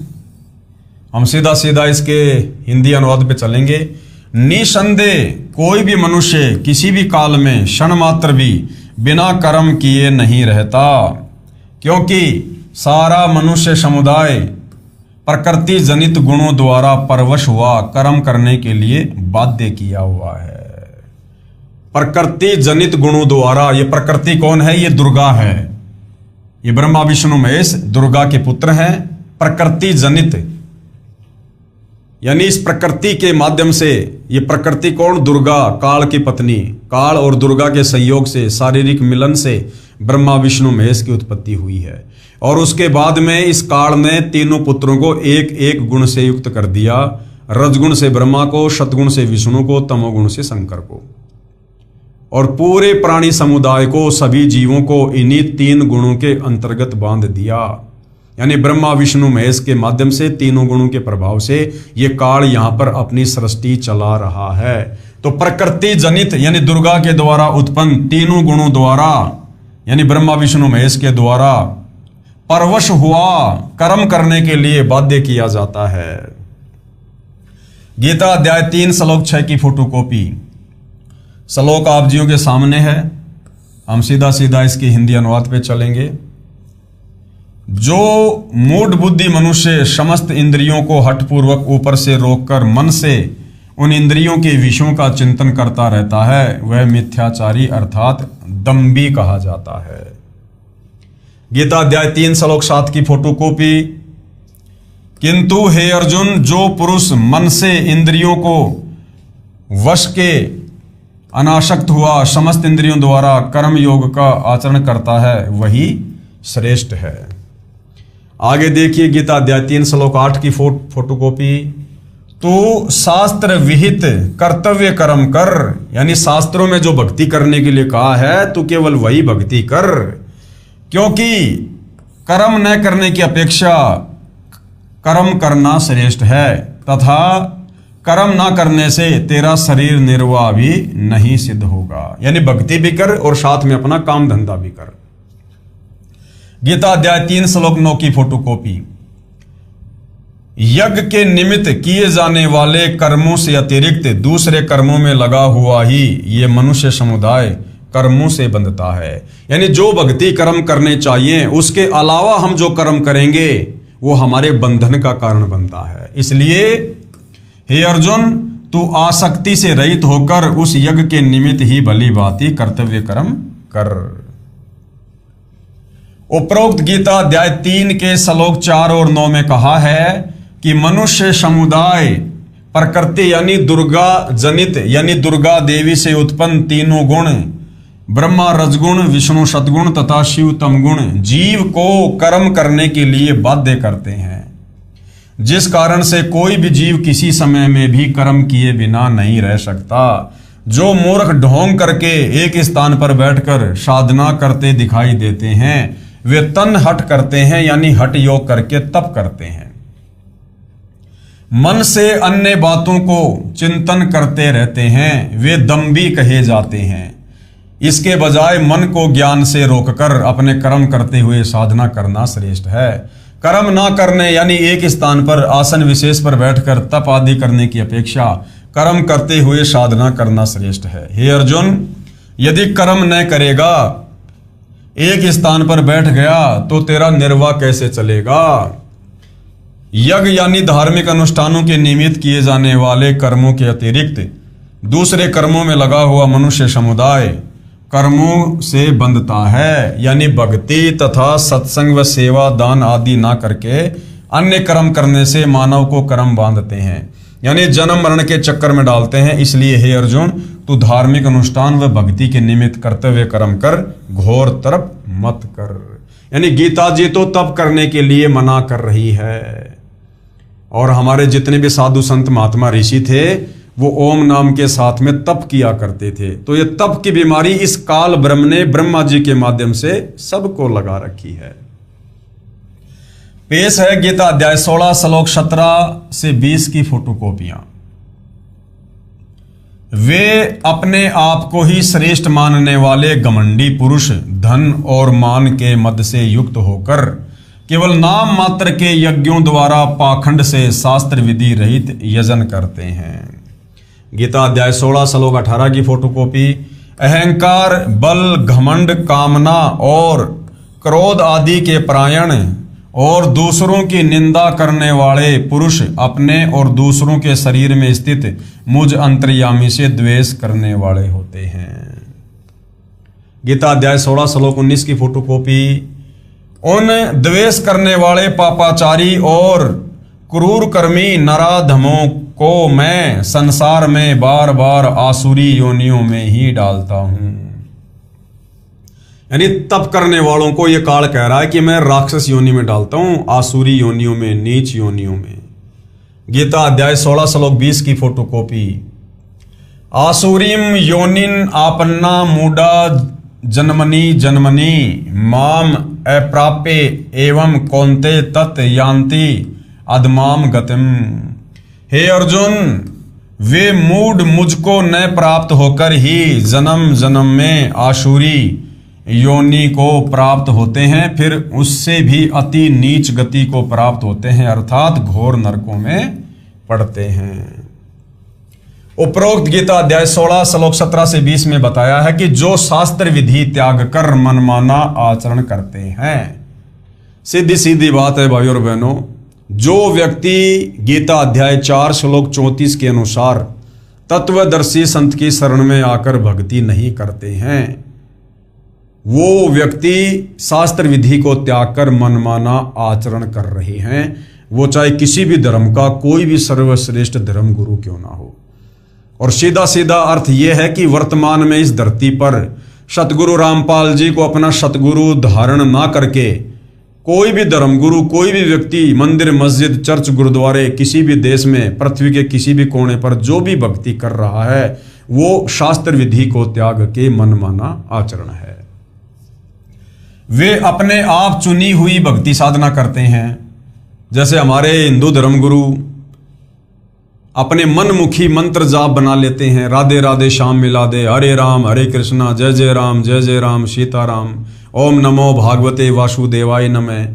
हम सीधा सीधा इसके हिंदी अनुवाद पे चलेंगे। निसंदेह कोई भी मनुष्य किसी भी काल में क्षण मात्र भी बिना कर्म किए नहीं रहता, क्योंकि सारा मनुष्य समुदाय प्रकृति जनित गुणों द्वारा परवश हुआ कर्म करने के लिए बाध्य किया हुआ है। प्रकृति जनित गुणों द्वारा, ये प्रकृति कौन है? ये दुर्गा है। ये ब्रह्मा विष्णु महेश दुर्गा के पुत्र हैं। प्रकृति जनित यानी इस प्रकृति के माध्यम से, ये प्रकृति कौन? दुर्गा, काल की पत्नी। काल और दुर्गा के संयोग से, शारीरिक मिलन से ब्रह्मा विष्णु महेश की उत्पत्ति हुई है। और उसके बाद में इस काल ने तीनों पुत्रों को एक एक गुण से युक्त कर दिया। रजगुण से ब्रह्मा को, सतगुण से विष्णु को, तमोगुण से शंकर को। और पूरे प्राणी समुदाय को, सभी जीवों को इन्हीं तीन गुणों के अंतर्गत बांध दिया। यानी ब्रह्मा विष्णु महेश के माध्यम से, तीनों गुणों के प्रभाव से ये काल यहां पर अपनी सृष्टि चला रहा है। तो प्रकृति जनित यानी दुर्गा के द्वारा उत्पन्न तीनों गुणों द्वारा, यानी ब्रह्मा विष्णु महेश के द्वारा परवश हुआ कर्म करने के लिए बाध्य किया जाता है। गीता अध्याय 3 श्लोक 6 की फोटोकॉपी। श्लोक आप जियों के सामने है। हम सीधा सीधा इसकी हिंदी अनुवाद पे चलेंगे। जो मूढ़ बुद्धि मनुष्य समस्त इंद्रियों को हठपूर्वक ऊपर से रोककर मन से उन इंद्रियों के विषयों का चिंतन करता रहता है, वह मिथ्याचारी अर्थात दंभी कहा जाता है। गीता अध्याय 3 श्लोक 7 की फोटोकॉपी। किंतु हे अर्जुन, जो पुरुष मन से इंद्रियों को वश के अनासक्त हुआ समस्त इंद्रियों द्वारा कर्म योग का आचरण करता है, वही श्रेष्ठ है। आगे देखिए गीता अध्याय 3 श्लोक 8 की फोटोकॉपी। तो शास्त्र विहित कर्तव्य कर्म कर, यानी शास्त्रों में जो भक्ति करने के लिए कहा है तो केवल वही भक्ति कर, क्योंकि कर्म न करने की अपेक्षा कर्म करना श्रेष्ठ है, तथा कर्म ना करने से तेरा शरीर निर्वाह भी नहीं सिद्ध होगा। यानी भक्ति भी कर और साथ में अपना काम धंधा भी कर। गीता अध्याय 3 श्लोक 9 की फोटोकॉपी। यज्ञ के निमित्त किए जाने वाले कर्मों से अतिरिक्त दूसरे कर्मों में लगा हुआ ही ये मनुष्य समुदाय कर्मों से बंधता है। यानी जो भक्ति कर्म करने चाहिए उसके अलावा हम जो कर्म करेंगे वो हमारे बंधन का कारण बनता है। इसलिए हे अर्जुन, तू आसक्ति से रहित होकर उस यज्ञ के निमित्त ही भली भांति कर्तव्य कर्म कर। उपरोक्त गीता अध्याय 3 के श्लोक 4 और 9 में कहा है कि मनुष्य समुदाय प्रकृति यानी दुर्गा जनित यानी दुर्गा देवी से उत्पन्न तीनों गुण ब्रह्मा रजगुण, विष्णु सतगुण तथा शिव तमगुण जीव को कर्म करने के लिए बाध्य करते हैं, जिस कारण से कोई भी जीव किसी समय में भी कर्म किए बिना नहीं रह सकता। जो मूर्ख ढोंग करके एक स्थान पर बैठकर साधना करते दिखाई देते हैं, वे तन हट करते हैं, यानी हट योग करके तप करते हैं। मन से अन्य बातों को चिंतन करते रहते हैं, वे दंभी कहे जाते हैं। इसके बजाय मन को ज्ञान से रोककर अपने कर्म करते हुए साधना करना श्रेष्ठ है। कर्म ना करने यानी एक स्थान पर आसन विशेष पर बैठकर तप आदि करने की अपेक्षा कर्म करते हुए साधना करना श्रेष्ठ है। हे अर्जुन, यदि कर्म न करेगा, एक स्थान पर बैठ गया तो तेरा निर्वाह कैसे चलेगा। यज्ञ यानी धार्मिक अनुष्ठानों के निमित्त किए जाने वाले कर्मों के अतिरिक्त दूसरे कर्मों में लगा हुआ मनुष्य समुदाय कर्मों से बंधता है, यानी भक्ति तथा सत्संग व सेवा दान आदि ना करके अन्य कर्म करने से मानव को कर्म बांधते हैं, यानी जन्म मरण के चक्कर में डालते हैं। इसलिए हे अर्जुन, तू धार्मिक अनुष्ठान व भक्ति के निमित्त कर्तव्य कर्म कर, घोर तरफ मत कर। यानी गीता जी तो तप करने के लिए मना कर रही है, और हमारे जितने भी साधु संत महात्मा ऋषि थे वो ओम नाम के साथ में तप किया करते थे। तो ये तप की बीमारी इस काल ब्रह्म ने ब्रह्मा जी के माध्यम से सबको लगा रखी है। पेश है गीता अध्याय 16 श्लोक 17 से 20 की फोटोकॉपियां। वे अपने आप को ही श्रेष्ठ मानने वाले घमंडी पुरुष धन और मान के मद से युक्त होकर केवल नाम मात्र के यज्ञों द्वारा पाखंड से शास्त्र विधि रहित यजन करते हैं। गीता अध्याय 16 श्लोक 18 की फोटोकॉपी। अहंकार, बल, घमंड, कामना और क्रोध आदि के परायण और दूसरों की निंदा करने वाले पुरुष अपने और दूसरों के शरीर में स्थित मुझ अंतर्यामी से द्वेष करने वाले होते हैं। गीता अध्याय 16 श्लोक 19 की फोटोकॉपी। उन द्वेष करने वाले पापाचारी और क्रूर कर्मी नराधमों को मैं संसार में बार बार आसुरी योनियों में ही डालता हूं। यानी तप करने वालों को यह काल कह रहा है कि मैं राक्षस योनि में डालता हूं, आसुरी योनियों में, नीच योनियों में। गीता अध्याय 16 श्लोक 20 की फोटोकॉपी। आसुरीम योनिन आपन्ना मूढ़ा जन्मनि जन्मनि माम अप्राप्य एवं कौन्ते तत् यान्ति अधमाम गतिम। हे अर्जुन, वे मूढ़ मुझको न प्राप्त होकर ही जन्म जन्म में आसुरी योनि को प्राप्त होते हैं, फिर उससे भी अति नीच गति को प्राप्त होते हैं, अर्थात घोर नरकों में पड़ते हैं। उपरोक्त गीता अध्याय 16 श्लोक 17 से 20 में बताया है कि जो शास्त्र विधि त्याग कर मनमाना आचरण करते हैं। सीधी सीधी बात है भाइयों और बहनों, जो व्यक्ति गीता अध्याय 4 श्लोक 34 के अनुसार तत्वदर्शी संत की शरण में आकर भक्ति नहीं करते हैं, वो व्यक्ति शास्त्र विधि को त्याग कर मनमाना आचरण कर रहे हैं, वो चाहे किसी भी धर्म का कोई भी सर्वश्रेष्ठ धर्म गुरु क्यों ना हो। और सीधा सीधा अर्थ यह है कि वर्तमान में इस धरती पर सतगुरु रामपाल जी को अपना सतगुरु धारण ना करके कोई भी धर्मगुरु, कोई भी व्यक्ति मंदिर, मस्जिद, चर्च, गुरुद्वारे किसी भी देश में, पृथ्वी के किसी भी कोने पर जो भी भक्ति कर रहा है वो शास्त्र विधि को त्याग के मनमाना आचरण है। वे अपने आप चुनी हुई भक्ति साधना करते हैं। जैसे हमारे हिंदू धर्मगुरु अपने मनमुखी मंत्र जाप बना लेते हैं, राधे राधे श्याम मिला दे, हरे राम हरे कृष्णा, जय जय राम सीताराम, ओम नमो भागवते वासुदेवाय नमः।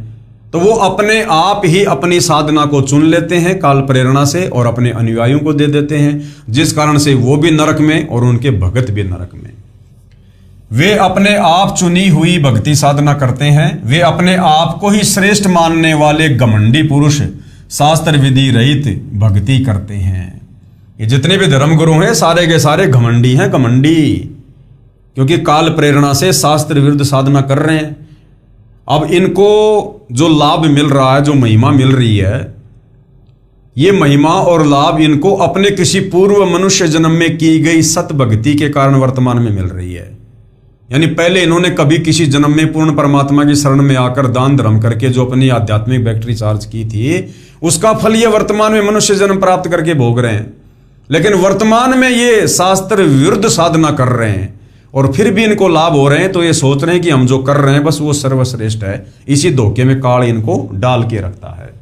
तो वो अपने आप ही अपनी साधना को चुन लेते हैं काल प्रेरणा से और अपने अनुयायियों को दे देते हैं, जिस कारण से वो भी नरक में और उनके भगत भी नरक में। वे अपने आप चुनी हुई भक्ति साधना करते हैं। वे अपने आप को ही श्रेष्ठ मानने वाले घमंडी पुरुष शास्त्र विधि रहित भक्ति करते हैं। ये जितने भी धर्मगुरु हैं सारे के सारे घमंडी हैं, घमंडी, क्योंकि काल प्रेरणा से शास्त्र विरुद्ध साधना कर रहे हैं। अब इनको जो लाभ मिल रहा है, जो महिमा मिल रही है, ये महिमा और लाभ इनको अपने किसी पूर्व मनुष्य जन्म में की गई सत भक्ति के कारण वर्तमान में मिल रही है। यानी पहले इन्होंने कभी किसी जन्म में पूर्ण परमात्मा की शरण में आकर दान धर्म करके जो अपनी आध्यात्मिक बैटरी चार्ज की थी, उसका फल ये वर्तमान में मनुष्य जन्म प्राप्त करके भोग रहे हैं। लेकिन वर्तमान में ये शास्त्र विरुद्ध साधना कर रहे हैं और फिर भी इनको लाभ हो रहे हैं, तो ये सोच रहे हैं कि हम जो कर रहे हैं बस वो सर्वश्रेष्ठ है। इसी धोखे में काल इनको डाल के रखता है।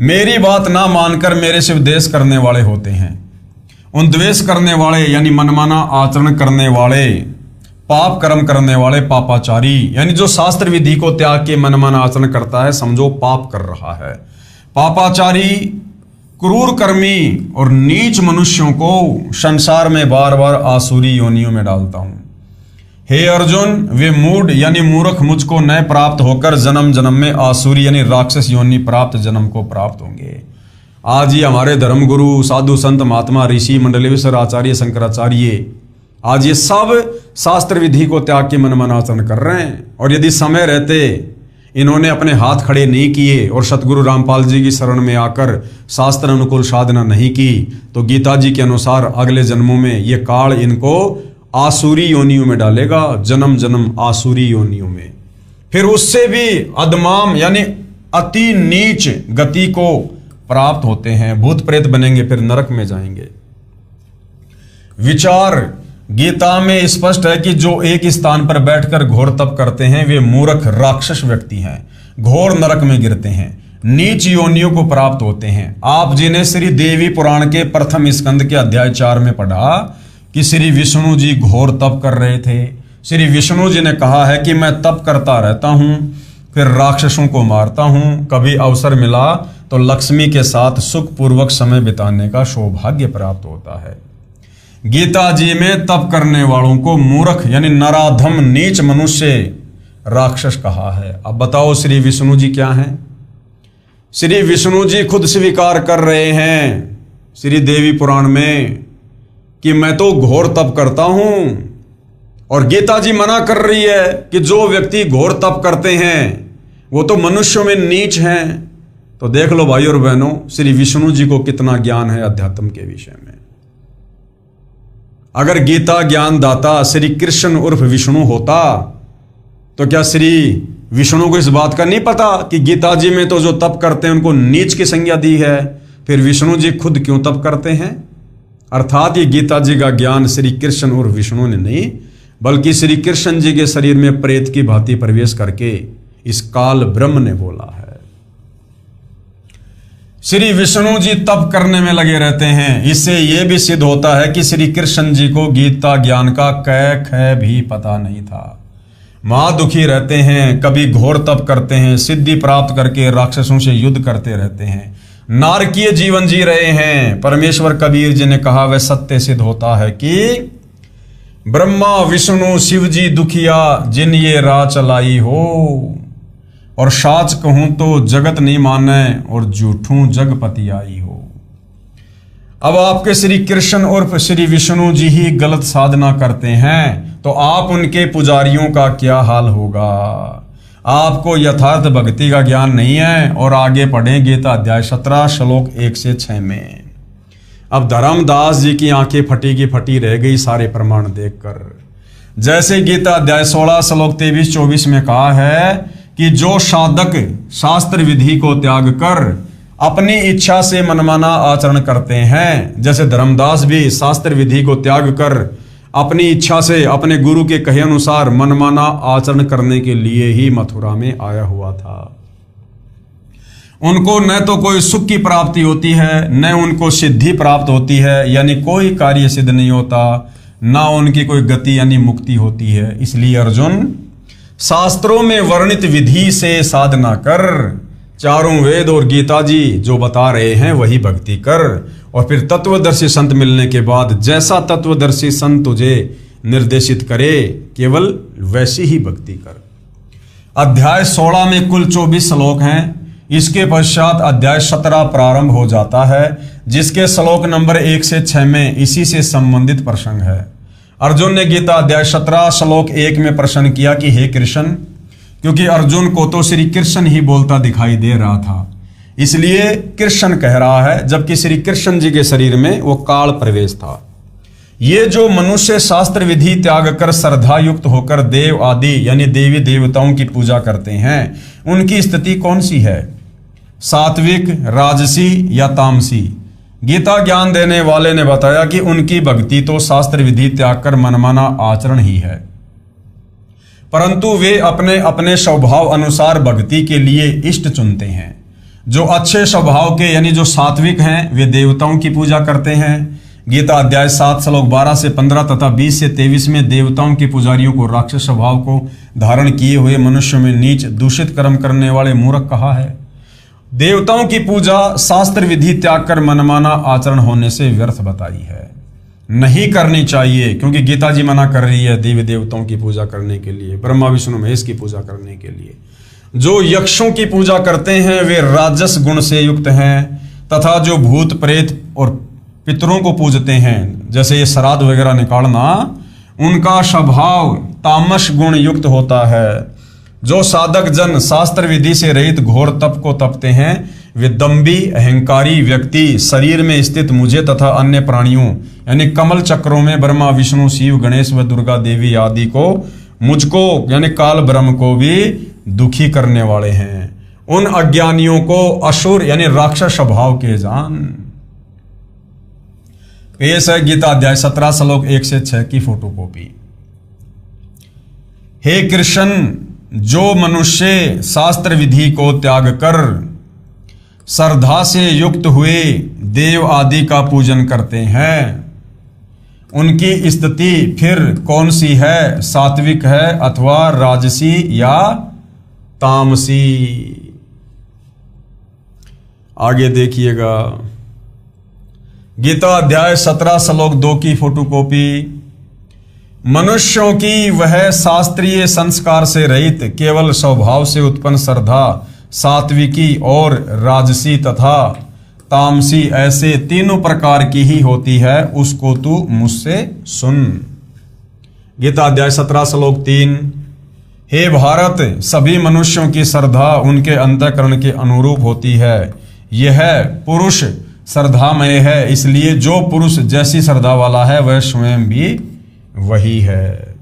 मेरी बात ना मानकर मेरे से द्वेष करने वाले होते हैं। उन द्वेष करने वाले यानी मनमाना आचरण करने वाले, पाप कर्म करने वाले, पापाचारी, यानी जो शास्त्र विधि को त्याग के मनमाना आचरण करता है, समझो पाप कर रहा है। पापाचारी, क्रूर कर्मी और नीच मनुष्यों को संसार में बार बार आसुरी योनियों में डालता हूं। हे अर्जुन, वे मूढ़ यानी मूर्ख मुझको न प्राप्त होकर जन्म जन्म में आसुरी यानी राक्षस योनि प्राप्त जन्म को प्राप्त होंगे। आज ये हमारे धर्मगुरु, साधु संत, महात्मा, ऋषि, मंडलेश्वर, आचार्य, शंकराचार्य, आज ये सब शास्त्र विधि को त्याग के मनमाना आचरण कर रहे हैं। और यदि समय रहते इन्होंने अपने हाथ खड़े नहीं किए और सतगुरु रामपाल जी की शरण में आकर शास्त्र अनुकूल साधना नहीं की, तो गीता जी के अनुसार अगले जन्मों में ये काल इनको आसुरी योनियों में डालेगा, जन्म जन्म आसुरी योनियों में। फिर उससे भी अधमाम यानी अति नीच गति को प्राप्त होते हैं, भूत प्रेत बनेंगे, फिर नरक में जाएंगे। विचार गीता में स्पष्ट है कि जो एक स्थान पर बैठकर घोर तप करते हैं वे मूर्ख राक्षस व्यक्ति हैं, घोर नरक में गिरते हैं, नीच योनियों को प्राप्त होते हैं। आप जी ने श्री देवी पुराण के प्रथम स्कंद के अध्याय 4 में पढ़ा कि श्री विष्णु जी घोर तप कर रहे थे। श्री विष्णु जी ने कहा है कि मैं तप करता रहता हूं, फिर राक्षसों को मारता हूं, कभी अवसर मिला तो लक्ष्मी के साथ सुखपूर्वक समय बिताने का सौभाग्य प्राप्त होता है। गीता जी में तप करने वालों को मूर्ख यानी नराधम नीच मनुष्य राक्षस कहा है। अब बताओ श्री विष्णु जी क्या हैं? श्री विष्णु जी खुद स्वीकार कर रहे हैं श्री देवी पुराण में कि मैं तो घोर तप करता हूं, और गीता जी मना कर रही है कि जो व्यक्ति घोर तप करते हैं वो तो मनुष्यों में नीच हैं। तो देख लो भाई और बहनों, श्री विष्णु जी को कितना ज्ञान है अध्यात्म के विषय में। अगर गीता ज्ञान दाता श्री कृष्ण उर्फ विष्णु होता तो क्या श्री विष्णु को इस बात का नहीं पता कि गीता जी में तो जो तप करते हैं उनको नीच की संज्ञा दी है, फिर विष्णु जी खुद क्यों तप करते हैं? अर्थात ये गीता जी का ज्ञान श्री कृष्ण उर्फ विष्णु ने नहीं, बल्कि श्री कृष्ण जी के शरीर में प्रेत की भांति प्रवेश करके इस काल ब्रह्म ने बोला है। श्री विष्णु जी तप करने में लगे रहते हैं। इससे यह भी सिद्ध होता है कि श्री कृष्ण जी को गीता ज्ञान का कै ख भी पता नहीं था। महादुखी रहते हैं, कभी घोर तप करते हैं, सिद्धि प्राप्त करके राक्षसों से युद्ध करते रहते हैं, नारकीय जीवन जी रहे हैं। परमेश्वर कबीर जी ने कहा वह सत्य सिद्ध होता है कि ब्रह्मा विष्णु शिव जी दुखिया जिन ये राह चलाई हो, और साच कहूं तो जगत नहीं माने और झूठूं जगपति आई हो। अब आपके श्री कृष्ण उर्फ श्री विष्णु जी ही गलत साधना करते हैं तो आप उनके पुजारियों का क्या हाल होगा? आपको यथार्थ भक्ति का ज्ञान नहीं है। और आगे पढ़ें गीता अध्याय 17 श्लोक 1 से 6 में। अब धर्मदास जी की आंखें फटी की फटी रह गई सारे प्रमाण देखकर। जैसे गीता अध्याय 16 श्लोक 23-24 में कहा है कि जो साधक शास्त्र विधि को त्याग कर अपनी इच्छा से मनमाना आचरण करते हैं, जैसे धर्मदास भी शास्त्र विधि को त्याग कर अपनी इच्छा से अपने गुरु के कहे अनुसार मनमाना आचरण करने के लिए ही मथुरा में आया हुआ था। उनको न तो कोई सुख की प्राप्ति होती है, न उनको सिद्धि प्राप्त होती है, यानी कोई कार्य सिद्ध नहीं होता, ना उनकी कोई गति यानी मुक्ति होती है। इसलिए अर्जुन, शास्त्रों में वर्णित विधि से साधना कर, चारों वेद और गीता जी जो बता रहे हैं वही भक्ति कर, और फिर तत्वदर्शी संत मिलने के बाद जैसा तत्वदर्शी संत तुझे निर्देशित करे केवल वैसी ही भक्ति कर। अध्याय 16 में कुल 24 श्लोक हैं। इसके पश्चात अध्याय 17 प्रारंभ हो जाता है, जिसके श्लोक नंबर 1 से 6 में इसी से संबंधित प्रसंग है। अर्जुन ने गीता अध्याय 17 श्लोक 1 में प्रश्न किया कि हे कृष्ण, क्योंकि अर्जुन को तो श्री कृष्ण ही बोलता दिखाई दे रहा था, इसलिए कृष्ण कह रहा है, जबकि श्री कृष्ण जी के शरीर में वो काल प्रवेश था। ये जो मनुष्य शास्त्र विधि त्याग कर श्रद्धा युक्त होकर देव आदि यानी देवी देवताओं की पूजा करते हैं, उनकी स्थिति कौन सी है? सात्विक, राजसी या तामसी? गीता ज्ञान देने वाले ने बताया कि उनकी भक्ति तो शास्त्र विधि त्याग कर मनमाना आचरण ही है, परंतु वे अपने अपने स्वभाव अनुसार भक्ति के लिए इष्ट चुनते हैं। जो अच्छे स्वभाव के यानी जो सात्विक हैं वे देवताओं की पूजा करते हैं। गीता अध्याय 7 श्लोक 12 से 15 तथा 20 से 23 में देवताओं के पुजारियों को राक्षस स्वभाव को धारण किए हुए मनुष्यों में नीच दूषित कर्म करने वाले मूर्ख कहा है। देवताओं की पूजा शास्त्र विधि त्याग कर मनमाना आचरण होने से व्यर्थ बताई है, नहीं करनी चाहिए, क्योंकि गीता जी मना कर रही है देवी देवताओं की पूजा करने के लिए, ब्रह्मा विष्णु महेश की पूजा करने के लिए। जो यक्षों की पूजा करते हैं वे राजस गुण से युक्त हैं, तथा जो भूत प्रेत और पितरों को पूजते हैं, जैसे ये श्राद्ध वगैरह निकालना, उनका स्वभाव तामस गुण युक्त होता है। जो साधक जन शास्त्र विधि से रहित घोर तप को तपते हैं वे दम्भी अहंकारी व्यक्ति शरीर में स्थित मुझे तथा अन्य प्राणियों यानी कमल चक्रों में ब्रह्मा विष्णु शिव गणेश व दुर्गा देवी आदि को, मुझको यानी काल ब्रह्म को भी दुखी करने वाले हैं। उन अज्ञानियों को असुर यानी राक्षस स्वभाव के जान। पेश है गीता अध्याय 17 श्लोक 1 से 6 की फोटोकॉपी। हे कृष्ण, जो मनुष्य शास्त्र विधि को त्याग कर श्रद्धा से युक्त हुए देव आदि का पूजन करते हैं, उनकी स्थिति फिर कौन सी है? सात्विक है अथवा राजसी या तामसी? आगे देखिएगा गीता अध्याय 17 श्लोक 2 की फोटोकॉपी। मनुष्यों की वह शास्त्रीय संस्कार से रहित केवल स्वभाव से उत्पन्न श्रद्धा सात्विकी और राजसी तथा तामसी ऐसे तीनों प्रकार की ही होती है, उसको तू मुझसे सुन। गीता अध्याय 17 श्लोक 3। हे भारत, सभी मनुष्यों की श्रद्धा उनके अंतःकरण के अनुरूप होती है। यह पुरुष श्रद्धामय है, इसलिए जो पुरुष जैसी श्रद्धा वाला है वह स्वयं भी वही है।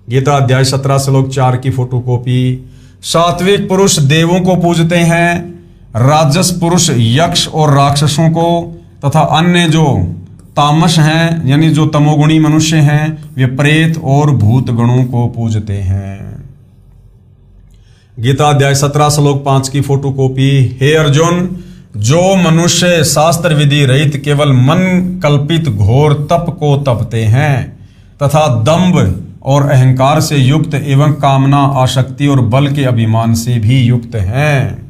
गीता अध्याय 17 श्लोक 4 की फोटोकॉपी। सात्विक पुरुष देवों को पूजते हैं, राजस पुरुष यक्ष और राक्षसों को तथा अन्य जो तामस हैं यानी जो तमोगुणी मनुष्य हैं वे प्रेत और भूत गणों को पूजते हैं। गीता अध्याय 17 श्लोक 5 की फोटोकॉपी। हे अर्जुन, जो मनुष्य शास्त्र विधि रहित केवल मन कल्पित घोर तप को तपते हैं तथा दंभ और अहंकार से युक्त एवं कामना आसक्ति और बल के अभिमान से भी युक्त हैं।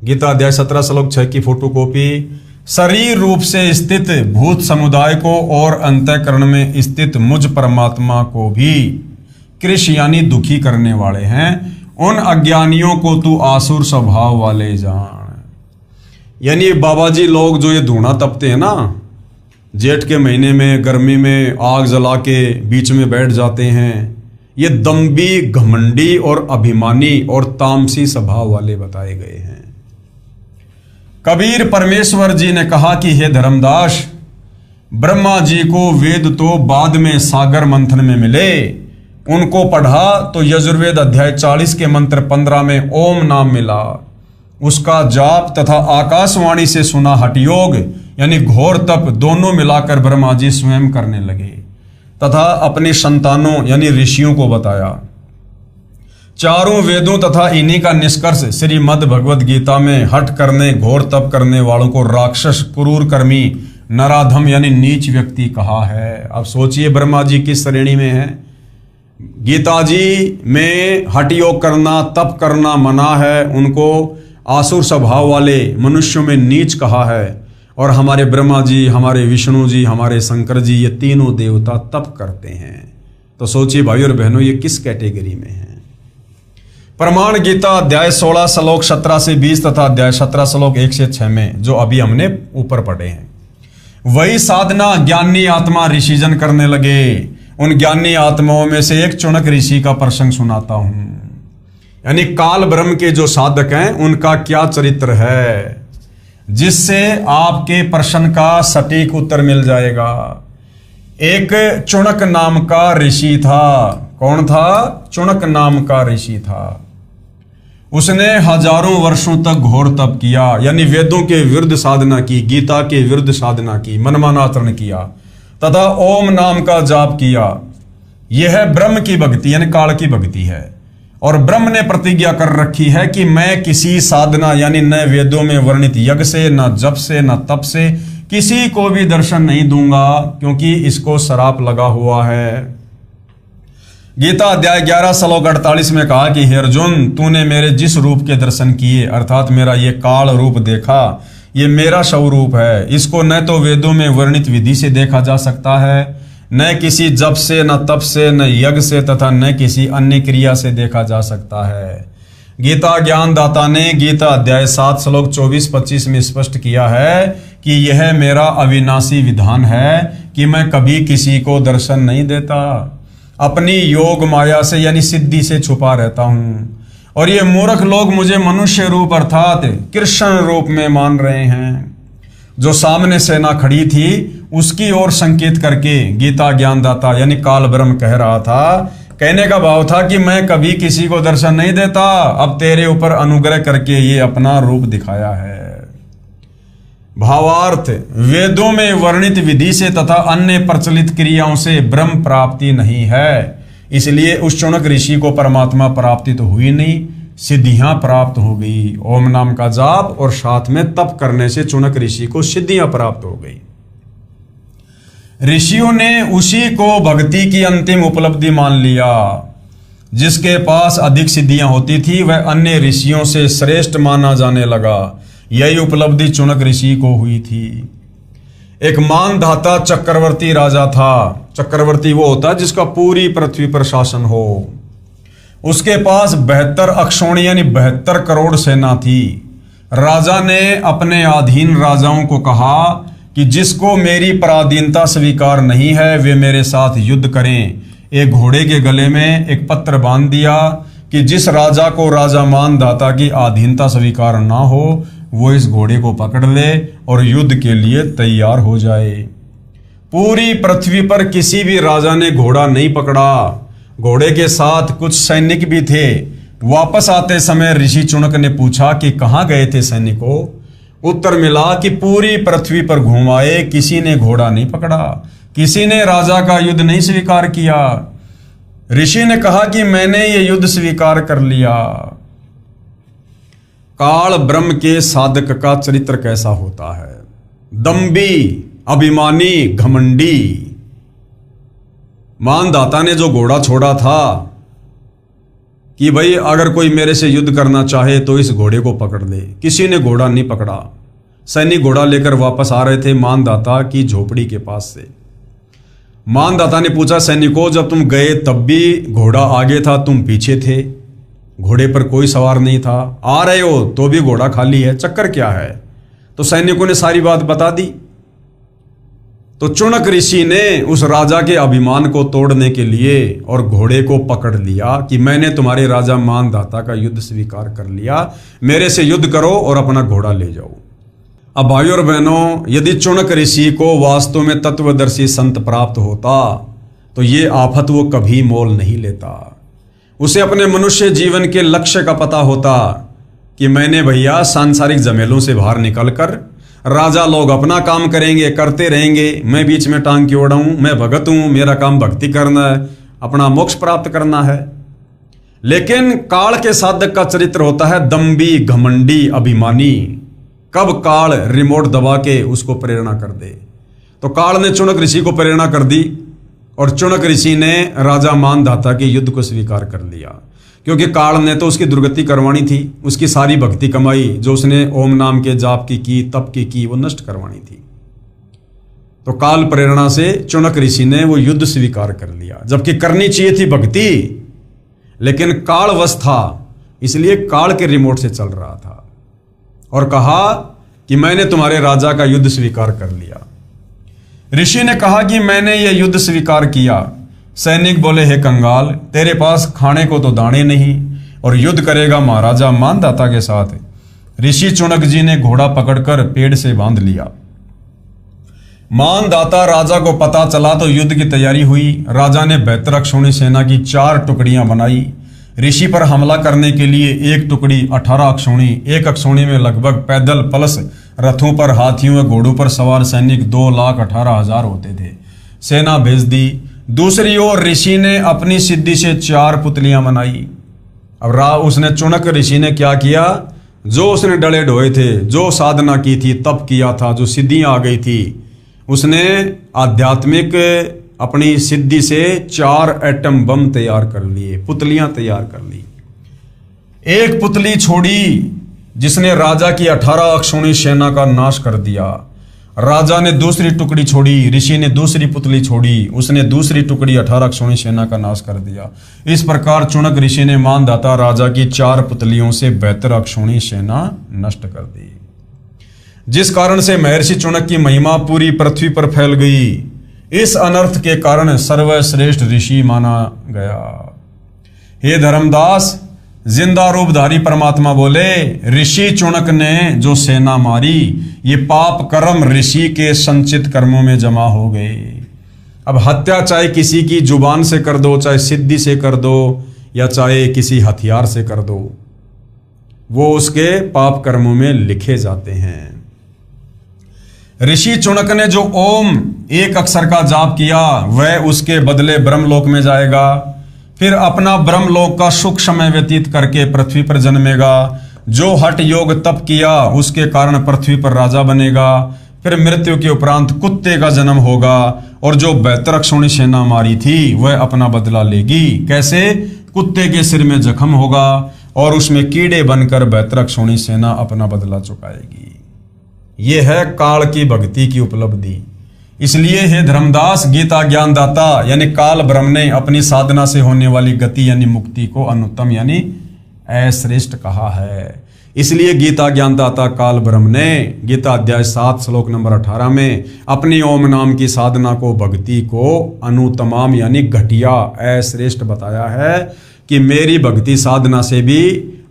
गीता अध्याय 17 श्लोक 6 की फोटोकॉपी। शरीर रूप से स्थित भूत समुदाय को और अंतःकरण में स्थित मुझ परमात्मा को भी कृष यानी दुखी करने वाले हैं, उन अज्ञानियों को तू आसुर स्वभाव वाले जान। यानी बाबा जी लोग जो ये धूना तपते हैं ना, जेठ के महीने में गर्मी में आग जला के बीच में बैठ जाते हैं, ये दम्भी घमंडी और अभिमानी और तामसी स्वभाव वाले बताए गए हैं। कबीर परमेश्वर जी ने कहा कि हे धर्मदास, ब्रह्मा जी को वेद तो बाद में सागर मंथन में मिले, उनको पढ़ा तो यजुर्वेद अध्याय 40 के मंत्र 15 में ओम नाम मिला, उसका जाप तथा आकाशवाणी से सुना हठयोग यानी घोर तप दोनों मिलाकर ब्रह्मा जी स्वयं करने लगे तथा अपने संतानों यानी ऋषियों को बताया। चारों वेदों तथा इन्हीं का निष्कर्ष श्रीमद् भगवद गीता में हठ करने घोर तप करने वालों को राक्षस, क्रूर कर्मी, नराधम यानी नीच व्यक्ति कहा है। अब सोचिए ब्रह्मा जी किस श्रेणी में है। गीता जी में हठ योग करना, तप करना मना है, उनको आसुर स्वभाव वाले मनुष्यों में नीच कहा है, और हमारे ब्रह्मा जी, हमारे विष्णु जी, हमारे शंकर जी, ये तीनों देवता तप करते हैं। तो सोचिए भाई और बहनों ये किस कैटेगरी में है। प्रमाण गीता अध्याय 16 श्लोक 17 से 20 तथा अध्याय 17 श्लोक 1 से 6 में जो अभी हमने ऊपर पढ़े हैं, वही साधना ज्ञानी आत्मा ऋषिजन करने लगे। उन ज्ञानी आत्माओं में से एक चुनक ऋषि का प्रसंग सुनाता हूं। यानी काल ब्रह्म के जो साधक हैं उनका क्या चरित्र है, जिससे आपके प्रश्न का सटीक उत्तर मिल जाएगा। एक चुनक नाम का ऋषि था। कौन था? चुनक नाम का ऋषि था। उसने हजारों वर्षों तक घोर तप किया, यानी वेदों के विरुद्ध साधना की, गीता के विरुद्ध साधना की, मनमाना आचरण किया तथा ओम नाम का जाप किया। यह ब्रह्म की भक्ति यानी काल की भक्ति है। और ब्रह्म ने प्रतिज्ञा कर रखी है कि मैं किसी साधना यानी न वेदों में वर्णित यज्ञ से, न जप से, न तप से किसी को भी दर्शन नहीं दूंगा, क्योंकि इसको श्राप लगा हुआ है। गीता अध्याय 11 श्लोक 48 में कहा कि हे अर्जुन, तूने मेरे जिस रूप के दर्शन किए अर्थात मेरा ये काल रूप देखा, ये मेरा स्वरूप है। इसको न तो वेदों में वर्णित विधि से देखा जा सकता है, न किसी जप से, न तप से, न यज्ञ से तथा न किसी अन्य क्रिया से देखा जा सकता है। गीता ज्ञानदाता ने गीता अध्याय 7 श्लोक 24-25 में स्पष्ट किया है कि यह मेरा अविनाशी विधान है कि मैं कभी किसी को दर्शन नहीं देता, अपनी योग माया से यानी सिद्धि से छुपा रहता हूं। और ये मूर्ख लोग मुझे मनुष्य रूप अर्थात कृष्ण रूप में मान रहे हैं। जो सामने सेना खड़ी थी उसकी ओर संकेत करके गीता ज्ञानदाता यानी काल ब्रह्म कह रहा था। कहने का भाव था कि मैं कभी किसी को दर्शन नहीं देता, अब तेरे ऊपर अनुग्रह करके ये अपना रूप दिखाया है। भावार्थ, वेदों में वर्णित विधि से तथा अन्य प्रचलित क्रियाओं से ब्रह्म प्राप्ति नहीं है, इसलिए उस चुनक ऋषि को परमात्मा प्राप्ति तो हुई नहीं, सिद्धियां प्राप्त हो गई। ओम नाम का जाप और साथ में तप करने से चुनक ऋषि को सिद्धियां प्राप्त हो गई। ऋषियों ने उसी को भक्ति की अंतिम उपलब्धि मान लिया। जिसके पास अधिक सिद्धियां होती थी वह अन्य ऋषियों से श्रेष्ठ माना जाने लगा। यही उपलब्धि चुनक ऋषि को हुई थी। एक मानधाता चक्रवर्ती राजा था। चक्रवर्ती वो होता है जिसका पूरी पृथ्वी पर शासन हो। उसके पास 72 अक्षौणी यानी 72 करोड़ सेना थी। राजा ने अपने अधीन राजाओं को कहा कि जिसको मेरी पराधीनता स्वीकार नहीं है वे मेरे साथ युद्ध करें। एक घोड़े के गले में एक पत्र बांध दिया कि जिस राजा को राजा मानदाता की अधीनता स्वीकार ना हो वो इस घोड़े को पकड़ ले और युद्ध के लिए तैयार हो जाए। पूरी पृथ्वी पर किसी भी राजा ने घोड़ा नहीं पकड़ा। घोड़े के साथ कुछ सैनिक भी थे। वापस आते समय ऋषि चुनक ने पूछा कि कहाँ गए थे सैनिकों। उत्तर मिला कि पूरी पृथ्वी पर घुमाए, किसी ने घोड़ा नहीं पकड़ा, किसी ने राजा का युद्ध नहीं स्वीकार किया। ऋषि ने कहा कि मैंने ये युद्ध स्वीकार कर लिया। काल ब्रह्म के साधक का चरित्र कैसा होता है? दंभी, अभिमानी, घमंडी। मानदाता ने जो घोड़ा छोड़ा था कि भाई अगर कोई मेरे से युद्ध करना चाहे तो इस घोड़े को पकड़ ले, किसी ने घोड़ा नहीं पकड़ा। सैनिक घोड़ा लेकर वापस आ रहे थे मानदाता की झोपड़ी के पास से। मानदाता ने पूछा, सैनिकों जब तुम गए तब भी घोड़ा आगे था, तुम पीछे थे, घोड़े पर कोई सवार नहीं था, आ रहे हो तो भी घोड़ा खाली है, चक्कर क्या है? तो सैनिकों ने सारी बात बता दी। तो चुनक ऋषि ने उस राजा के अभिमान को तोड़ने के लिए और घोड़े को पकड़ लिया कि मैंने तुम्हारे राजा मानदाता का युद्ध स्वीकार कर लिया, मेरे से युद्ध करो और अपना घोड़ा ले जाओ। अब भाइयों और बहनों, यदि चुनक ऋषि को वास्तव में तत्वदर्शी संत प्राप्त होता तो ये आफत वो कभी मोल नहीं लेता। उसे अपने मनुष्य जीवन के लक्ष्य का पता होता कि मैंने भैया सांसारिक झमेलों से बाहर निकलकर, राजा लोग अपना काम करेंगे, करते रहेंगे, मैं बीच में टांग क्यों अड़ाऊं, मैं भगत हूं, मेरा काम भक्ति करना है, अपना मोक्ष प्राप्त करना है। लेकिन काल के साधक का चरित्र होता है दंभी, घमंडी, अभिमानी। कब काल रिमोट दबा के उसको प्रेरणा कर दे। तो काल ने चुनक ऋषि को प्रेरणा कर दी और चुनक ऋषि ने राजा मानदाता के युद्ध को स्वीकार कर लिया, क्योंकि काल ने तो उसकी दुर्गति करवानी थी। उसकी सारी भक्ति कमाई जो उसने ओम नाम के जाप की तप की वो नष्ट करवानी थी। तो काल प्रेरणा से चुनक ऋषि ने वो युद्ध स्वीकार कर लिया, जबकि करनी चाहिए थी भक्ति, लेकिन काल वश था, इसलिए काल के रिमोट से चल रहा था और कहा कि मैंने तुम्हारे राजा का युद्ध स्वीकार कर लिया। ऋषि ने कहा कि मैंने यह युद्ध स्वीकार किया। सैनिक बोले, हे कंगाल, तेरे पास खाने को तो दाने नहीं और युद्ध करेगा महाराजा मानदाता के साथ। ऋषि चुनक जी ने घोड़ा पकड़कर पेड़ से बांध लिया। मानदाता राजा को पता चला तो युद्ध की तैयारी हुई। राजा ने 72 अक्षौणी सेना की 4 टुकड़ियां बनाई। ऋषि पर हमला करने के लिए एक टुकड़ी 18 अक्षौणी, एक अक्षौणी में लगभग पैदल प्लस रथों पर, हाथियों व घोड़ों पर सवार सैनिक 2,18,000 होते थे, सेना भेज दी। दूसरी ओर ऋषि ने अपनी सिद्धि से 4 पुतलियां बनाई। अब उसने चुनक ऋषि ने क्या किया? जो उसने डले ढोए थे, जो साधना की थी, तप किया था, जो सिद्धियां आ गई थी, उसने आध्यात्मिक अपनी सिद्धि से 4 एटम बम तैयार कर लिए, पुतलियां तैयार कर ली। एक पुतली छोड़ी जिसने राजा की 18 अक्षौणी सेना का नाश कर दिया। राजा ने दूसरी टुकड़ी छोड़ी, ऋषि ने दूसरी पुतली छोड़ी, उसने दूसरी टुकड़ी 18 अक्षौणी सेना का नाश कर दिया। इस प्रकार चुनक ऋषि ने मानदाता राजा की 4 पुतलियों से 72 अक्षौणी सेना नष्ट कर दी, जिस कारण से महर्षि चुनक की महिमा पूरी पृथ्वी पर फैल गई। इस अनर्थ के कारण सर्वश्रेष्ठ ऋषि माना गया। हे धर्मदास, जिंदा रूपधारी परमात्मा बोले, ऋषि चुनक ने जो सेना मारी, ये पाप कर्म ऋषि के संचित कर्मों में जमा हो गए। अब हत्या चाहे किसी की जुबान से कर दो, चाहे सिद्धि से कर दो, या चाहे किसी हथियार से कर दो, वो उसके पाप कर्मों में लिखे जाते हैं। ऋषि चुनक ने जो ओम एक अक्षर का जाप किया, वह उसके बदले ब्रह्मलोक में जाएगा, फिर अपना ब्रह्मलोक का सुख समय व्यतीत करके पृथ्वी पर जन्मेगा। जो हठ योग तप किया, उसके कारण पृथ्वी पर राजा बनेगा। फिर मृत्यु के उपरांत कुत्ते का जन्म होगा, और जो 72 अक्षौणी सेना मारी थी वह अपना बदला लेगी। कैसे? कुत्ते के सिर में जख्म होगा और उसमें कीड़े बनकर 72 अक्षौणी सेना अपना बदला चुकाएगी। ये है काल की भक्ति की उपलब्धि। इसलिए हे धर्मदास, गीता ज्ञान दाता यानी काल ब्रह्म ने अपनी साधना से होने वाली गति यानी मुक्ति को अनुत्तम यानी अश्रेष्ठ कहा है। इसलिए गीता ज्ञानदाता काल ब्रह्म ने गीता अध्याय 7 श्लोक नंबर 18 में अपनी ओम नाम की साधना को, भक्ति को अनुतमाम यानी घटिया अश्रेष्ठ बताया है कि मेरी भक्ति साधना से भी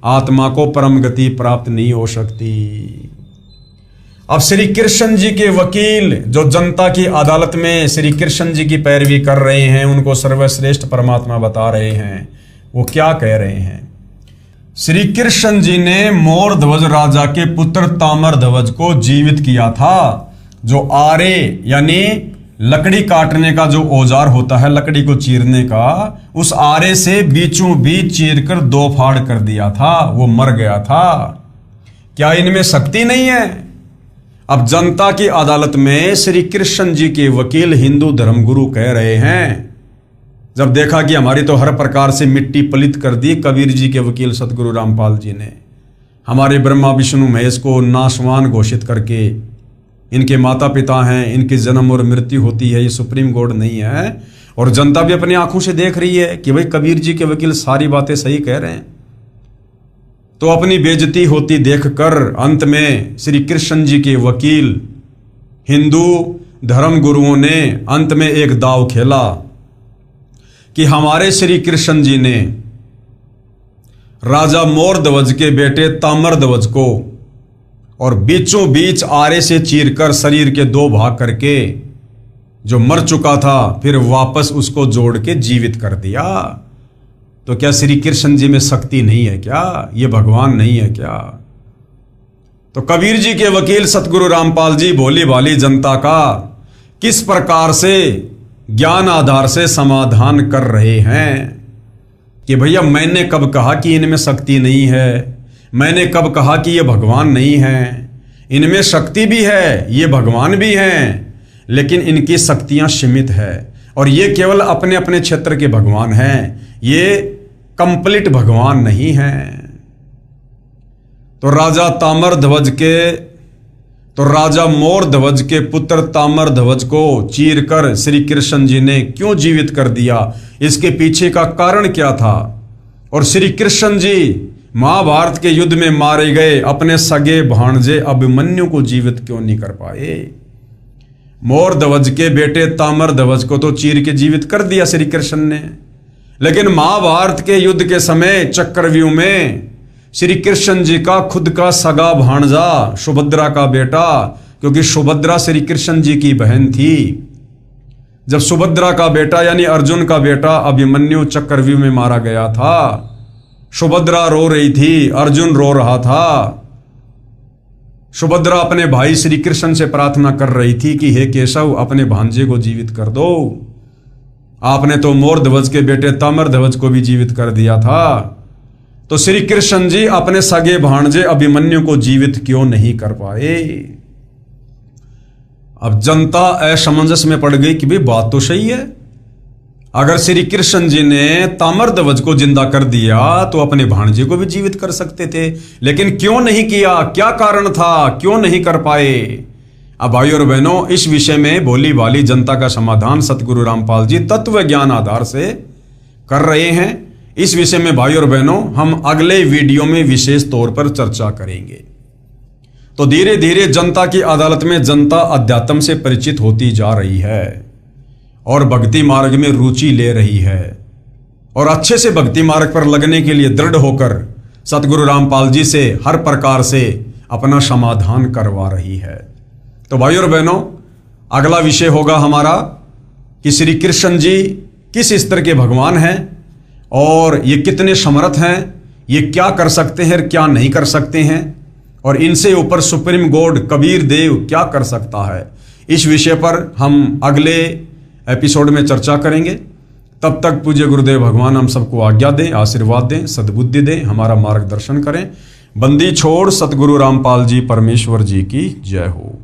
आत्मा को परम गति प्राप्त नहीं हो सकती। अब श्री कृष्ण जी के वकील जो जनता की अदालत में श्री कृष्ण जी की पैरवी कर रहे हैं, उनको सर्वश्रेष्ठ परमात्मा बता रहे हैं, वो क्या कह रहे हैं? श्री कृष्ण जी ने मोर ध्वज राजा के पुत्र तामर ध्वज को जीवित किया था। जो आरे यानी लकड़ी काटने का जो औजार होता है, लकड़ी को चीरने का, उस आरे से बीचों बीच चीर कर 2 फाड़ कर दिया था, वो मर गया था। क्या इनमें शक्ति नहीं है? अब जनता की अदालत में श्री कृष्ण जी के वकील हिंदू धर्मगुरु कह रहे हैं, जब देखा कि हमारी तो हर प्रकार से मिट्टी पलित कर दी कबीर जी के वकील सतगुरु रामपाल जी ने, हमारे ब्रह्मा विष्णु महेश को नाशवान घोषित करके, इनके माता पिता हैं, इनकी जन्म और मृत्यु होती है, ये सुप्रीम कोर्ट नहीं है, और जनता भी अपनी आंखों से देख रही है कि भाई कबीर जी के वकील सारी बातें सही कह रहे हैं। तो अपनी बेइज्जती होती देखकर अंत में श्री कृष्ण जी के वकील हिंदू धर्म गुरुओं ने अंत में एक दाव खेला कि हमारे श्री कृष्ण जी ने राजा मोर ध्वज के बेटे तामर ध्वज को और बीचों बीच आरे से चीरकर शरीर के 2 भाग करके जो मर चुका था फिर वापस उसको जोड़ के जीवित कर दिया। तो क्या श्री कृष्ण जी में शक्ति नहीं है क्या? ये भगवान नहीं है क्या? तो कबीर जी के वकील सतगुरु रामपाल जी भोली भाली जनता का किस प्रकार से ज्ञान आधार से समाधान कर रहे हैं कि भैया मैंने कब कहा कि इनमें शक्ति नहीं है, मैंने कब कहा कि ये भगवान नहीं है। इनमें शक्ति भी है, ये भगवान भी हैं, लेकिन इनकी शक्तियां सीमित है और ये केवल अपने अपने क्षेत्र के भगवान हैं, ये कंप्लीट भगवान नहीं हैं। तो राजा मोर ध्वज के पुत्र तामर ध्वज को चीरकर श्री कृष्ण जी ने क्यों जीवित कर दिया, इसके पीछे का कारण क्या था? और श्री कृष्ण जी महाभारत के युद्ध में मारे गए अपने सगे भांजे अभिमन्यु को जीवित क्यों नहीं कर पाए? मोर ध्वज के बेटे तामर ध्वज को तो चीर के जीवित कर दिया श्री कृष्ण ने, लेकिन महाभारत के युद्ध के समय चक्रव्यूह में श्री कृष्ण जी का खुद का सगा भांजा सुभद्रा का बेटा, क्योंकि सुभद्रा श्री कृष्ण जी की बहन थी, जब सुभद्रा का बेटा यानी अर्जुन का बेटा अभिमन्यु चक्रव्यूह में मारा गया था, सुभद्रा रो रही थी, अर्जुन रो रहा था। सुभद्रा अपने भाई श्री कृष्ण से प्रार्थना कर रही थी कि हे केशव अपने भांजे को जीवित कर दो, आपने तो मोर ध्वज के बेटे तामर ध्वज को भी जीवित कर दिया था, तो श्री कृष्ण जी अपने सगे भांजे अभिमन्यु को जीवित क्यों नहीं कर पाए? अब जनता असमंजस में पड़ गई कि भाई बात तो सही है, अगर श्री कृष्ण जी ने तामर ध्वज को जिंदा कर दिया तो अपने भांजे को भी जीवित कर सकते थे, लेकिन क्यों नहीं किया? क्या कारण था, क्यों नहीं कर पाए? अब भाई और बहनों, इस विषय में भोली भाली जनता का समाधान सतगुरु रामपाल जी तत्व ज्ञान आधार से कर रहे हैं। इस विषय में भाई और बहनों हम अगले वीडियो में विशेष तौर पर चर्चा करेंगे। तो धीरे धीरे जनता की अदालत में जनता अध्यात्म से परिचित होती जा रही है और भक्ति मार्ग में रुचि ले रही है और अच्छे से भक्ति मार्ग पर लगने के लिए दृढ़ होकर सतगुरु रामपाल जी से हर प्रकार से अपना समाधान करवा रही है। तो भाई और बहनों, अगला विषय होगा हमारा कि श्री कृष्ण जी किस स्तर के भगवान हैं और ये कितने समर्थ हैं, ये क्या कर सकते हैं और क्या नहीं कर सकते हैं, और इनसे ऊपर सुप्रीम कोर्ट कबीर देव क्या कर सकता है। इस विषय पर हम अगले एपिसोड में चर्चा करेंगे। तब तक पूज्य गुरुदेव भगवान हम सबको आज्ञा दें, आशीर्वाद दें, सद्बुद्धि दें, हमारा मार्गदर्शन करें। बंदी छोड़ सतगुरु रामपाल जी परमेश्वर जी की जय हो।